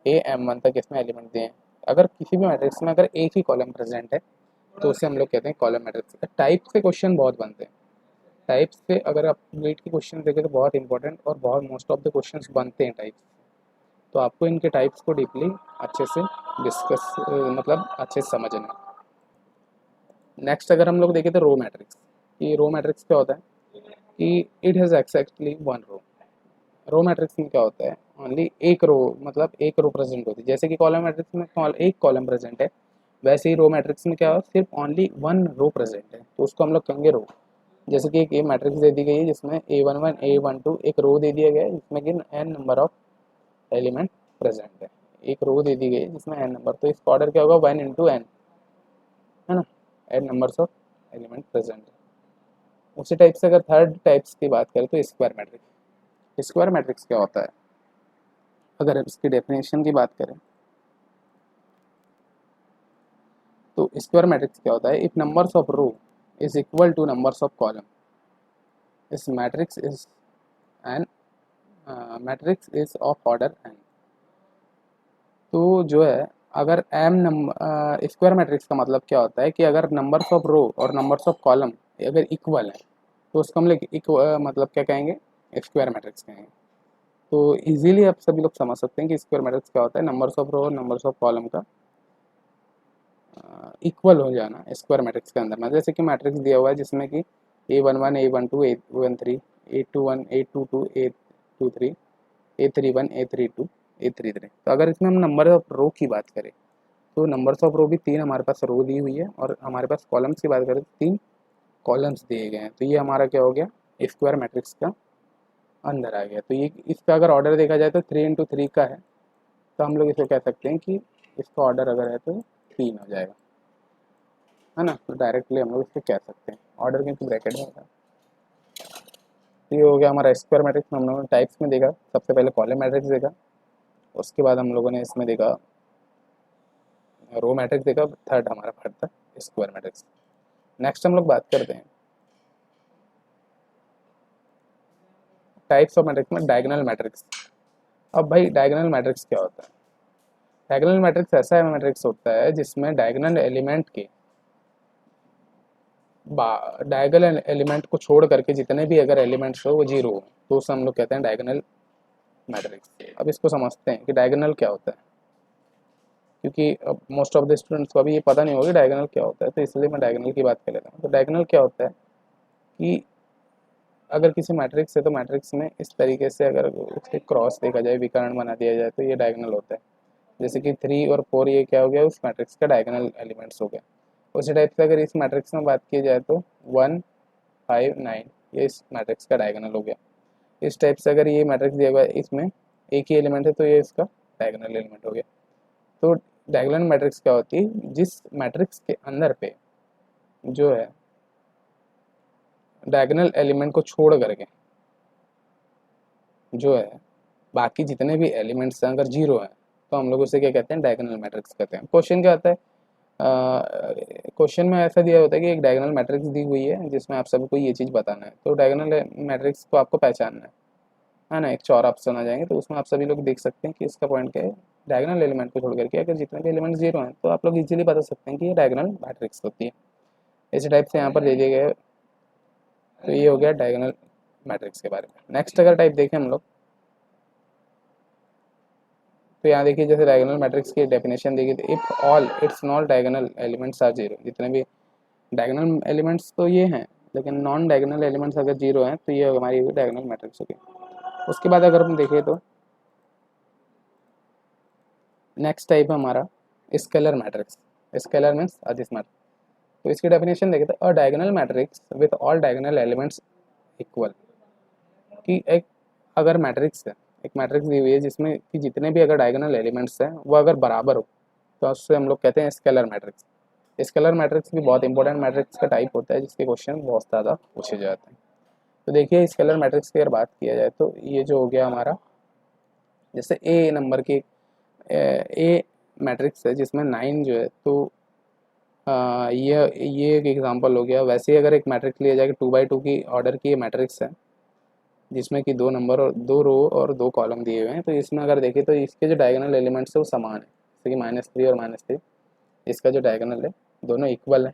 AM1 तक इसमें एलिमेंट दिए हैं। अगर किसी भी मैट्रिक्स में अगर एक ही कॉलम प्रेजेंट है तो उसे हम लोग कहते हैं कॉलम मैट्रिक्स। टाइप से क्वेश्चन बहुत बनते हैं, टाइप से अगर आप नीट के क्वेश्चन देखें तो बहुत इंपॉर्टेंट और बहुत मोस्ट ऑफ द क्वेश्चंस बनते हैं टाइप्स। तो आपको इनके टाइप्स को डीपली अच्छे से डिस्कस मतलब अच्छे से समझना है। नेक्स्ट अगर हम लोग देखें तो रो मैट्रिक्स, ये रो मैट्रिक्स क्या होता है कि it has exactly 1 row. Row matrix में क्या होता है, ओनली एक रो मतलब एक रो प्रेजेंट होती है। जैसे कि कॉलम मैट्रिक्स में एक कॉलम प्रेजेंट है, वैसे ही रो मैट्रिक्स में क्या हो सिर्फ ओनली 1 रो प्रेजेंट है, तो उसको हम लोग कहेंगे रो। जैसे कि एक ये मैट्रिक्स दे दी गई है जिसमें A11 A12 एक रो दे दिया गया है जिसमें कि n number of element present है, एक रो दे दी गई है जिसमें n नंबर, तो इसका ऑर्डर क्या होगा 1 × n। है ना, add numbers of element present. उसी टाइप से अगर थर्ड टाइप्स की बात करें तो स्क्वायर मैट्रिक्स। स्क्वायर मैट्रिक्स क्या होता है, अगर इसकी डेफिनेशन की बात करें तो स्क्वायर मैट्रिक्स क्या होता है, if numbers of row is equal to numbers of column, इस matrix is N matrix is of order N. तो जो है अगर एम नंबर, स्क्वायर मैट्रिक्स का मतलब क्या होता है कि अगर नंबर्स ऑफ रो और नंबर्स ऑफ कॉलम अगर इक्वल है तो उसको हम लोग मतलब क्या कहेंगे, स्क्वायर मैट्रिक्स कहेंगे। तो इजीली आप सभी लोग समझ सकते हैं कि स्क्वायर मैट्रिक्स क्या होता है, नंबर्स ऑफ रो और नंबर्स ऑफ कॉलम का इक्वल हो जाना स्क्वायर मैट्रिक्स के अंदर में। जैसे कि मैट्रिक्स दिया हुआ है जिसमें कि A11 A12 A13 A21 A22 A23 A31 A32 A33। तो अगर इसमें हम नंबर ऑफ रो की बात करें तो नंबर्स ऑफ रो भी 3 हमारे पास रो दी हुई है, और हमारे पास कॉलम्स की बात करें तो 3 कॉलम्स दिए गए हैं। तो ये हमारा क्या हो गया, स्क्वायर मैट्रिक्स का अंदर आ गया। तो ये इसका अगर ऑर्डर देखा जाए तो 3 × 3 का है, तो हम लोग इसको कह सकते हैं कि इसका ऑर्डर अगर है तो 3 हो जाएगा, है ना। तो डायरेक्टली हम लोग इसको कह सकते हैं ऑर्डर क्योंकि ब्रैकेट में होगा। तो ये हो गया हमारा स्क्वायर मैट्रिक्स। हम लोगों ने टाइप्स में देखा, सबसे पहले कॉलम मैट्रिक्स देखा, उसके बाद हम लोगों ने इसमें देखा रो मैट्रिक्स देखा, थर्ड हमारा पार्ट था स्क्वायर मैट्रिक्स। नेक्स्ट हम लोग बात करते हैं टाइप्स ऑफ मैट्रिक्स में डायगोनल मैट्रिक्स। अब भाई डायगोनल मैट्रिक्स क्या होता है, डायगोनल मैट्रिक्स ऐसा मैट्रिक्स होता है जिसमें डायगोनल एलिमेंट के डायगोनल एलिमेंट को छोड़ करके जितने भी अगर एलिमेंट्स हो वो जीरो हो, तो उसे हम लोग कहते हैं डायगोनल मैट्रिक्स। अब इसको समझते हैं कि डायगोनल क्या होता है, क्योंकि अब मोस्ट ऑफ द स्टूडेंट्स को अभी ये पता नहीं होगा डायगोनल क्या होता है, तो इसलिए मैं डायगोनल की बात कर लेता हूँ। तो डायगोनल क्या होता है कि अगर किसी मैट्रिक्स है तो मैट्रिक्स में इस तरीके से अगर उसके क्रॉस देखा जाए, विकर्ण बना दिया जाए तो ये डायगोनल होता है। जैसे कि 3 और 4 ये क्या हो गया, उस मैट्रिक्स का डायगोनल एलिमेंट्स हो गया। उसी टाइप से अगर इस मैट्रिक्स में बात की जाए तो 1 5 9 ये इस मैट्रिक्स का डायगोनल हो गया। इस टाइप से अगर ये मैट्रिक्स दिया हुआ है इसमें एक ही एलिमेंट है तो ये इसका डायगोनल एलिमेंट हो गया। तो डायगोनल मैट्रिक्स क्या होती है, जिस मैट्रिक्स के अंदर पे जो है डायगोनल एलिमेंट को छोड़ करके जो है बाकी जितने भी एलिमेंट्स हैं अगर जीरो हैं तो हम लोग उसे क्या कहते हैं, डायगोनल मैट्रिक्स कहते हैं। क्वेश्चन क्या आता है, क्वेश्चन में ऐसा दिया होता है कि एक डायगोनल मैट्रिक्स दी हुई है जिसमें आप सभी को ये चीज़ बताना है। तो डायगोनल मैट्रिक्स को आपको पहचानना है ना। एक चौर ऑप्शन आ जाएंगे तो उसमें आप सभी लोग देख सकते हैं कि इसका पॉइंट क्या है, डायगोनल एलिमेंट को छोड़ करके अगर जितने भी एलिमेंट जीरो हैं तो आप लोग इजीली बता सकते हैं कि ये डायगोनल मैट्रिक्स होती है। इसी टाइप से यहाँ पर दे दिए गए। तो ये हो गया डायगोनल मैट्रिक्स के बारे में। नेक्स्ट अगर टाइप देखें हम लोग तो यहाँ देखिए जैसे डायगोनल मैट्रिक्स की डेफिनेशन देखिए, तो if all its not diagonal elements are zero, जितने भी डायगोनल एलिमेंट्स तो ये हैं लेकिन नॉन डायगोनल एलिमेंट्स अगर जीरो हैं तो ये हमारी डायगोनल मैट्रिक्स होगी। उसके बाद अगर हम देखें तो नेक्स्ट टाइप है हमारा स्केलर मैट्रिक्स। स्केलर मीन्स अदिश मैट्रिक्स। तो इसकी डेफिनेशन देखें तो अ diagonal matrix with all diagonal elements equal, कि एक अगर मैट्रिक्स है, एक मैट्रिक्स दी हुई है जिसमें कि जितने भी अगर डायगोनल एलिमेंट्स हैं वो अगर बराबर हो तो उससे हम लोग कहते हैं स्केलर मैट्रिक्स। स्केलर मैट्रिक्स भी बहुत इंपॉर्टेंट मैट्रिक्स का टाइप होता है जिसके क्वेश्चन बहुत ज़्यादा पूछे जाते हैं। तो देखिए स्केलर मैट्रिक्स की अगर बात किया जाए तो ये जो हो गया हमारा, जैसे ए नंबर की ए मैट्रिक्स है जिसमें 9 जो है, तो ये एक एग्जांपल हो गया। वैसे ही अगर एक मैट्रिक्स लिया जाए 2x2 की ऑर्डर की मैट्रिक्स है जिसमें कि 2 नंबर और 2 रो और 2 कॉलम दिए हुए हैं, तो इसमें अगर देखें तो इसके जो डायगोनल एलिमेंट्स है वो समान है, जैसे कि -3 और -3 इसका जो डायगोनल है दोनों इक्वल है।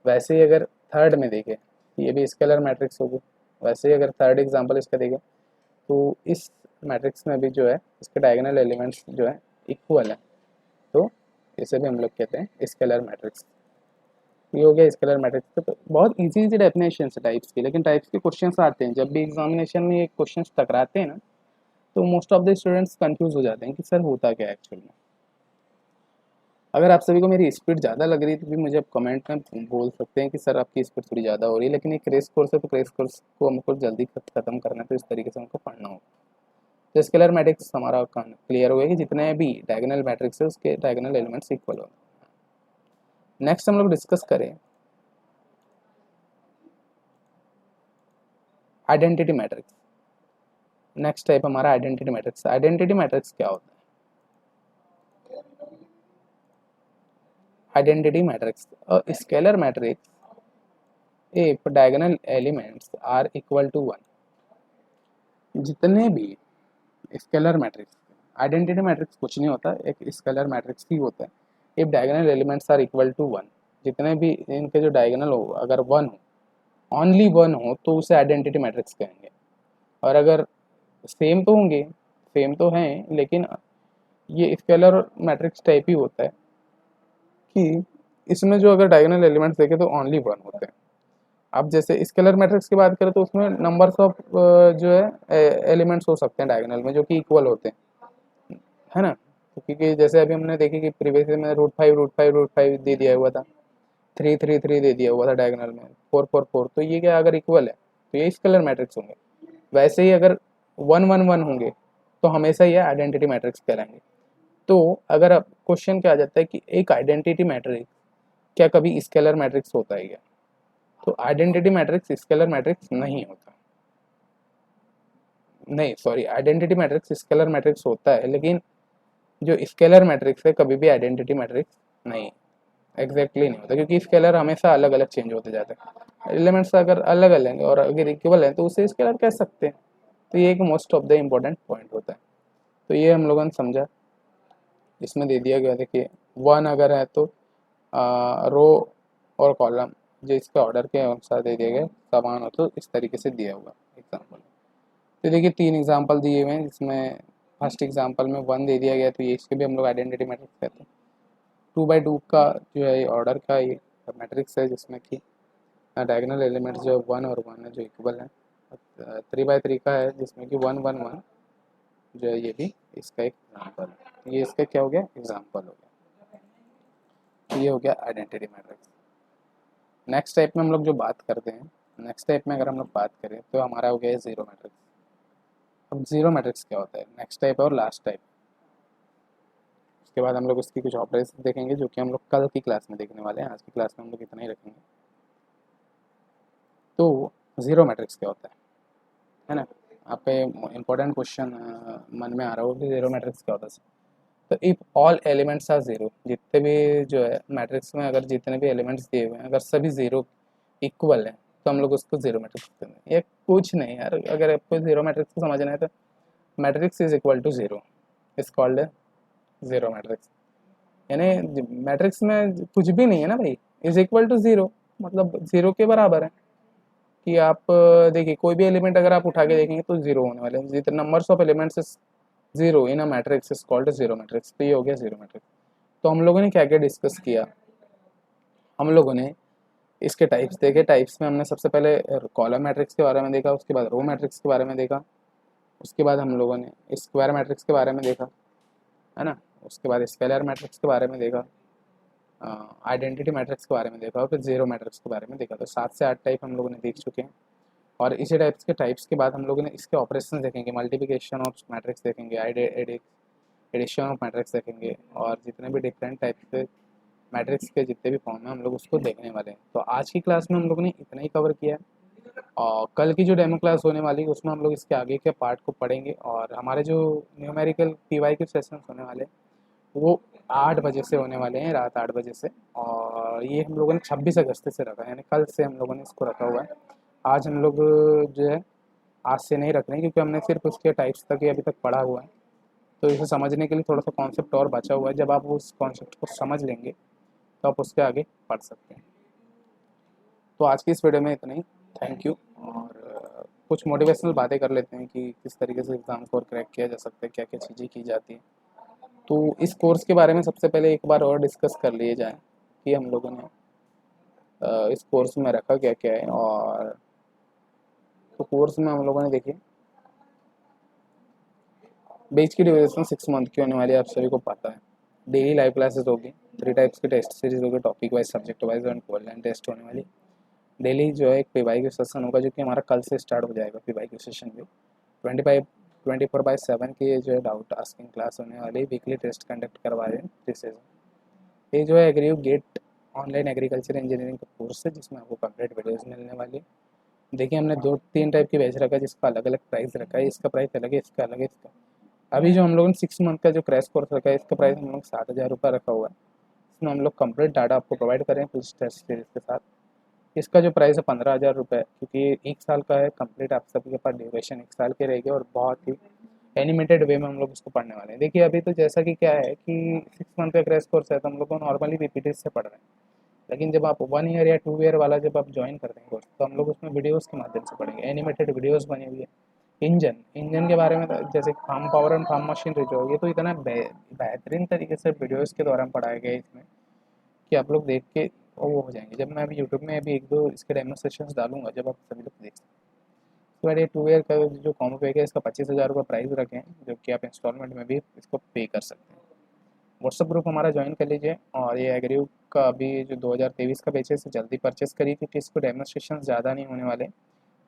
वैसे ही अगर थर्ड में देखें ये भी स्केलर मैट्रिक्स होगी। वैसे ही अगर थर्ड एग्जांपल इसका देखें तो इस मैट्रिक्स में भी जो है इसके डायगोनल एलिमेंट्स जो है इक्वल है, तो इसे भी हम लोग कहते हैं स्केलर मैट्रिक्स। ये हो गया स्केलर मैट्रिक्स। तो बहुत इजी इजी डेफिनेशन है टाइप्स की, लेकिन टाइप्स के क्वेश्चंस आते हैं जब भी एग्जामिनेशन में ये क्वेश्चंस टकराते हैं ना तो most of the students confuse हो जाते हैं कि सर होता क्या है एक्चुअल में। अगर आप सभी को मेरी स्पीड ज़्यादा लग रही है तो भी मुझे आप कमेंट में बोल सकते हैं कि सर आपकी स्पीड थोड़ी ज़्यादा हो रही है, लेकिन एक क्रेश कोर्स है तो क्रेश कोर्स को हमको जल्दी खत्म करना है, तो इस तरीके से हमको पढ़ना होगा। तो स्केलर मैट्रिक्स हमारा क्लियर हो गया कि जितने भी डायगोनल मैट्रिक्स है उसके डायगोनल एलिमेंट्स इक्वल हो। नेक्स्ट हम लोग डिस्कस करें आइडेंटिटी मैट्रिक्स। नेक्स्ट टाइप हमारा आइडेंटिटी मैट्रिक्स। आइडेंटिटी मैट्रिक्स क्या होता है? Identity matrix scalar matrix if diagonal elements are equal to 1। जितने भी स्केलर मैट्रिक्स, आइडेंटिटी मैट्रिक्स कुछ नहीं होता, एक स्केलर मैट्रिक्स ही होता है। If diagonal elements are equal to 1, जितने भी इनके जो डायगोनल हो अगर 1 हो, ओनली 1 हो, तो उसे आइडेंटिटी मैट्रिक्स कहेंगे। और अगर सेम तो होंगे, सेम तो हैं, लेकिन ये स्केलर मैट्रिक्स टाइप ही होता है कि इसमें जो अगर डायगोनल एलिमेंट्स देखें तो ओनली 1 होते हैं। अब जैसे स्केलर मैट्रिक्स की बात करें तो उसमें नंबर्स ऑफ जो है एलिमेंट्स हो सकते हैं डायगोनल में जो कि इक्वल होते हैं, है ना। तो क्योंकि जैसे अभी हमने देखी कि प्रीवियस में √5 दे दिया हुआ था, 3 दे दिया हुआ था डायगोनल में, 4 तो ये क्या अगर इक्वल है तो ये स्केलर मैट्रिक्स होंगे। वैसे ही अगर 1 होंगे तो हमेशा ये आइडेंटिटी मैट्रिक्स कहलाएंगे। तो अगर अब क्वेश्चन क्या आ जाता है कि एक आइडेंटिटी मैट्रिक्स क्या कभी स्केलर मैट्रिक्स होता है क्या? तो आइडेंटिटी मैट्रिक्स स्केलर मैट्रिक्स नहीं होता, नहीं sorry, identity matrix scalar matrix होता है, लेकिन जो स्केलर मैट्रिक्स है कभी भी आइडेंटिटी मैट्रिक्स नहीं, एग्जैक्टली नहीं होता, क्योंकि स्केलर हमेशा अलग अलग चेंज होते जाते हैं। एलिमेंट्स अगर अलग अलग हैं और अगर इक्वल हैं तो उसे स्केलर कह सकते हैं। तो ये एक most of the important point होता है। तो ये हम लोगों ने समझा। इसमें दे दिया गया, देखिए 1 अगर है तो रो और कॉलम जो इसके ऑर्डर के अनुसार दे दिए गए समान हो, तो इस तरीके से दिया हुआ एग्जाम्पल। तो देखिए 3 एग्जाम्पल दिए हुए हैं, जिसमें फर्स्ट एग्जाम्पल में 1 दे दिया गया, तो ये इसके भी हम लोग आइडेंटिटी मैट्रिक्स कहते हैं। 2 by 2 का जो है ऑर्डर का ये मैट्रिक्स है, जिसमें कि डायगोनल एलिमेंट्स जो 1 और 1 है जो इक्वल है। 3 by 3 का है जिसमें कि 1 1 1 जो है, ये भी इसका एक एग्जाम्पल है। ये इसका क्या हो गया? एग्जाम्पल हो गया। ये हो गया आइडेंटिटी मैट्रिक्स। नेक्स्ट टाइप में हम लोग जो बात करते हैं, नेक्स्ट टाइप में अगर हम लोग बात करें तो हमारा हो गया जीरो मैट्रिक्स। अब जीरो मैट्रिक्स क्या होता है? नेक्स्ट टाइप और लास्ट टाइप। उसके बाद हम लोग उसकी कुछ ऑपरेशन देखेंगे जो कि हम लोग कल की क्लास में देखने वाले हैं, आज की क्लास में हम लोग इतना ही रखेंगे। तो जीरो मैट्रिक्स क्या होता है ना। आपका इम्पोर्टेंट क्वेश्चन मन में आ रहा हो कि जीरो मैट्रिक्स क्या होता है। तो if all elements are zero, जितने भी जो है मैट्रिक्स में अगर जितने भी एलिमेंट्स दिए हुए हैं अगर सभी जीरो इक्वल है तो हम लोग उसको जीरो मैट्रिक्स कहते हैं। ये कुछ नहीं यार, अगर आपको जीरो मैट्रिक्स को समझना है तो matrix is equal to zero is called zero matrix. यानी मैट्रिक्स में कुछ भी नहीं है ना भाई, इज इक्वल टू जीरो, मतलब जीरो के बराबर है। कि आप देखिए कोई भी एलिमेंट अगर आप उठा के देखेंगे तो जीरो होने वाले हैं। जितने numbers of elements is zero in a matrix is called zero matrix. तो ये हो गया जीरो मैट्रिक्स। तो हम लोगों ने क्या क्या डिस्कस किया? हम लोगों ने इसके टाइप्स देखे। टाइप्स में हमने सबसे पहले कॉलम मैट्रिक्स के बारे में देखा, उसके बाद रो मैट्रिक्स के बारे में देखा, उसके बाद हम लोगों ने स्क्वायर मैट्रिक्स के बारे में देखा, है ना। उसके बाद स्केलर मैट्रिक्स के बारे में देखा, आइडेंटिटी मैट्रिक्स के बारे में देखा, और फिर जीरो मैट्रिक्स के बारे में देखा। तो 7 से 8 टाइप हम लोगों ने देख चुके हैं। और इसी टाइप्स के बाद हम लोगों ने इसके ऑपरेशन देखेंगे, मल्टीप्लिकेशन ऑफ मैट्रिक्स देखेंगे, एडिशन ऑफ मैट्रिक्स देखेंगे, और जितने भी डिफरेंट टाइप्स के मैट्रिक्स के जितने भी फॉर्म हैं हम लोग उसको देखने वाले हैं। तो आज की क्लास में हम लोगों ने इतना ही कवर किया है, और कल की जो डेमो क्लास होने वाली है उसमें हम लोग इसके आगे के पार्ट को पढ़ेंगे। और हमारे जो न्यूमेरिकल पीवाई के सेशंस होने वाले वो 8 बजे से होने वाले हैं, रात 8 बजे से। और ये हम लोगों ने 26 अगस्त से रखा है, यानी कल से हम लोगों ने इसको रखा हुआ है। आज हम लोग जो है आज से नहीं रख रहे हैं, क्योंकि हमने सिर्फ उसके टाइप्स तक ही अभी तक पढ़ा हुआ है। तो इसे समझने के लिए थोड़ा सा कॉन्सेप्ट और बचा हुआ है। जब आप उस कॉन्सेप्ट को समझ लेंगे तो आप उसके आगे पढ़ सकते हैं। तो आज की इस वीडियो में इतना ही। Thank you. और कुछ मोटिवेशनल बातें कर लेते हैं कि किस तरीके से एग्ज़ाम को और क्रैक किया जा सकता है, क्या क्या चीज़ें की जाती हैं। तो इस कोर्स के बारे में सबसे पहले एक बार और डिस्कस कर लिए जाए कि हम लोगों ने इस कोर्स में रखा क्या क्या है। और तो कोर्स में हम लोगों ने देखिए बैच की ड्यूरेशन 6 मंथ की होने वाली है, आप सभी को पता है। डेली लाइव क्लासेस होगी, 3 टाइप्स की टेस्ट सीरीज होगी, टॉपिक वाइज, सब्जेक्ट वाइज और ऑनलाइन टेस्ट होने वाली। डेली जो है एक पीवाई क्यू सेशन होगा जो कि हमारा कल से स्टार्ट हो जाएगा। पीवाई क्यू सेशन भी 24/7 की जो है डाउट आस्किंग क्लास होने वाली। वीकली टेस्ट कंडक्ट करवा रहे हैं 3 सेशन। ये जो है aggrieve get online agriculture engineering का कोर्स है जिसमें आपको कंप्लीट वीडियोज़ मिलने वाली है। देखिए हमने 2-3 टाइप की बैच रखा है जिसका अलग-अलग प्राइस रखा है, इसका प्राइस अलग है, इसका अलग है, इसका। अभी जो हम लोगों ने 6 मंथ का जो क्रैश कोर्स रखा है इसका प्राइस हम लोग 7,000 रुपये रखा हुआ है। इसमें हम लोग कंप्लीट डाटा आपको प्रोवाइड करें कुछ टेस्ट सीरीज के साथ। इसका जो प्राइस है 15,000 रुपये, क्योंकि ये 1 साल का है कंप्लीट, आप सभी के पास ड्यूरेशन 1 साल की रहेगी और बहुत ही एनिमेटेड वे में हम लोग इसको पढ़ने वाले हैं। देखिए अभी तो जैसा कि क्या है कि 6 मंथ का क्रैश कोर्स है तो हम लोग को नॉर्मली पीपीटी से पढ़ रहे हैं, लेकिन जब आप 1 ईयर या 2 ईयर वाला जब आप ज्वाइन करते हैं कोर्स तो हम लोग उसमें वीडियोज़ के माध्यम से पढ़ेंगे, एनिमेटेड वीडियोज़ बनी हुई है। इंजन के बारे में तो जैसे farm power and farm machinery जो है ये तो इतना बेहतरीन तरीके से वीडियोज़ के द्वारा पढ़ाया गया है इसमें कि आप लोग देख के वो हो जाएंगे। जब मैं अभी यूट्यूब में अभी 1-2 इसके डेमो सेशंस डालूंगा जब आप सभी लोग देख सकते हैं। उसके बाद ये 2 ईयर का जो कॉम्बो पैक है इसका 25,000 रुपये प्राइस रखें, जो कि आप इंस्टॉलमेंट में भी इसको पे कर सकते हैं। व्हाट्सअप ग्रुप हमारा ज्वाइन कर लीजिए। और ये एग्री का अभी जो 2023 का बैच है इसे जल्दी परचेस करिए, क्योंकि इसको डेमोस्ट्रेशन ज़्यादा नहीं होने वाले,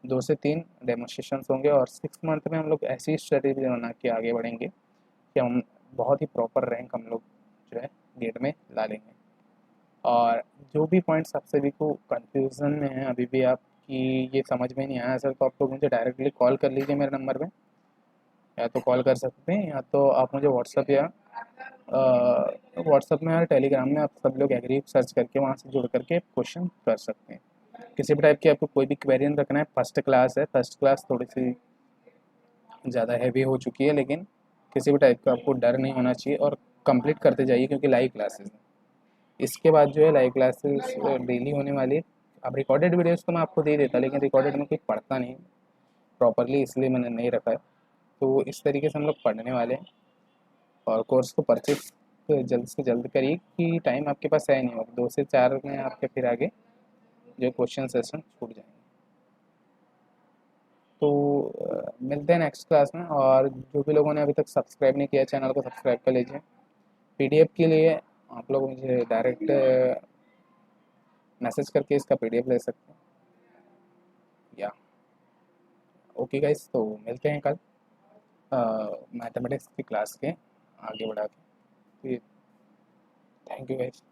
2 से 3 डेमोस्ट्रेशंस होंगे और 6 मंथ में हम लोग ऐसी स्ट्रेटेजी बना के आगे बढ़ेंगे कि हम बहुत ही प्रॉपर रैंक हम लोग जो है गेट में ला लेंगे। और जो भी पॉइंट्स आप सभी को कन्फ्यूज़न में है अभी भी आपकी ये समझ में नहीं आया सर, तो आप लोग मुझे डायरेक्टली कॉल कर लीजिए मेरे नंबर पे, या तो कॉल कर सकते हैं या तो आप मुझे व्हाट्सअप या व्हाट्सअप में या टेलीग्राम में आप सब लोग एग्री सर्च करके वहाँ से जुड़ करके क्वेश्चन कर सकते हैं। किसी भी टाइप की आपको कोई भी क्वेरी रखना है, फर्स्ट क्लास है, फर्स्ट क्लास थोड़ी सी ज़्यादा हैवी हो चुकी है, लेकिन किसी भी टाइप का आपको डर नहीं होना चाहिए और कंप्लीट करते जाइए क्योंकि लाइव क्लासेस हैं। इसके बाद जो है लाइव क्लासेस डेली होने वाली है। अब रिकॉर्डेड वीडियोस तो मैं आपको दे देता, लेकिन रिकॉर्डेड में कोई पढ़ता नहीं प्रॉपरली, इसलिए मैंने नहीं रखा है। तो इस तरीके से हम लोग पढ़ने वाले हैं और कोर्स को परचेज जल्द से जल्द करिए कि टाइम आपके पास है नहीं, और 2 से 4 में आपके फिर आगे जो क्वेश्चन सेशन छूट जाएंगे। तो मिलते हैं नेक्स्ट क्लास में। और जो भी लोगों ने अभी तक सब्सक्राइब नहीं किया चैनल को सब्सक्राइब कर लीजिए। पीडीएफ के लिए आप लोग मुझे डायरेक्ट मैसेज करके इसका पीडीएफ ले सकते हैं। या ओके गाइस, तो मिलते हैं कल मैथमेटिक्स की क्लास के आगे बढ़ा के। Thank you guys.